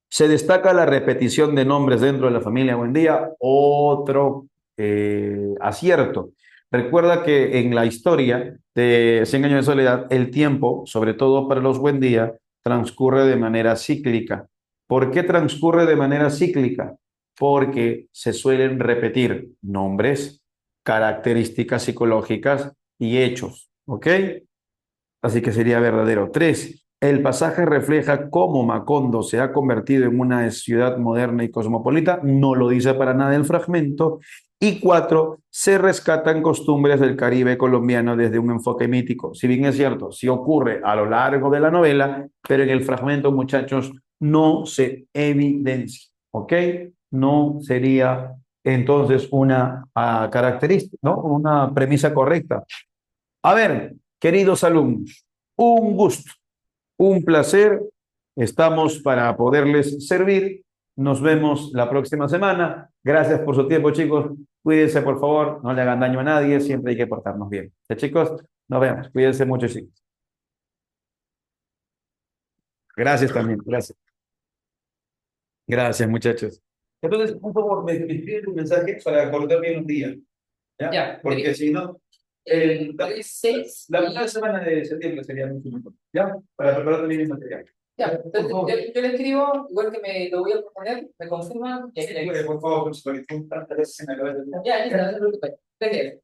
se destaca la repetición de nombres dentro de la familia Buendía, otro acierto. Recuerda que en la historia de Cien años de soledad, el tiempo, sobre todo para los Buendía, transcurre de manera cíclica. ¿Por qué transcurre de manera cíclica? Porque se suelen repetir nombres, características psicológicas y hechos. ¿Ok? Así que sería verdadero. Tres, el pasaje refleja cómo Macondo se ha convertido en una ciudad moderna y cosmopolita. No lo dice para nada el fragmento. Y cuatro, se rescatan costumbres del Caribe colombiano desde un enfoque mítico. Si bien es cierto, sí ocurre a lo largo de la novela, pero en el fragmento, muchachos, no se evidencia, ¿ok? No sería entonces una característica, ¿no? Una premisa correcta. A ver, queridos alumnos, un gusto, un placer. Estamos para poderles servir. Nos vemos la próxima semana. Gracias por su tiempo, chicos. Cuídense, por favor. No le hagan daño a nadie. Siempre hay que portarnos bien. ¿Ya, chicos? Nos vemos. Cuídense mucho, chicos. Gracias también. Gracias. Gracias, muchachos. Entonces, por favor, me escriben un mensaje para acordar bien un día. ¿Ya? Ya, porque si no, la primera semana de septiembre sería mucho mejor. ¿Ya? Para preparar también el material. Ya, entonces, yo le escribo, igual que me lo voy a proponer, me confirman y ahí le digo. Por favor, tantas veces en la cabeza. Ya, listo, no se preocupe. Gracias.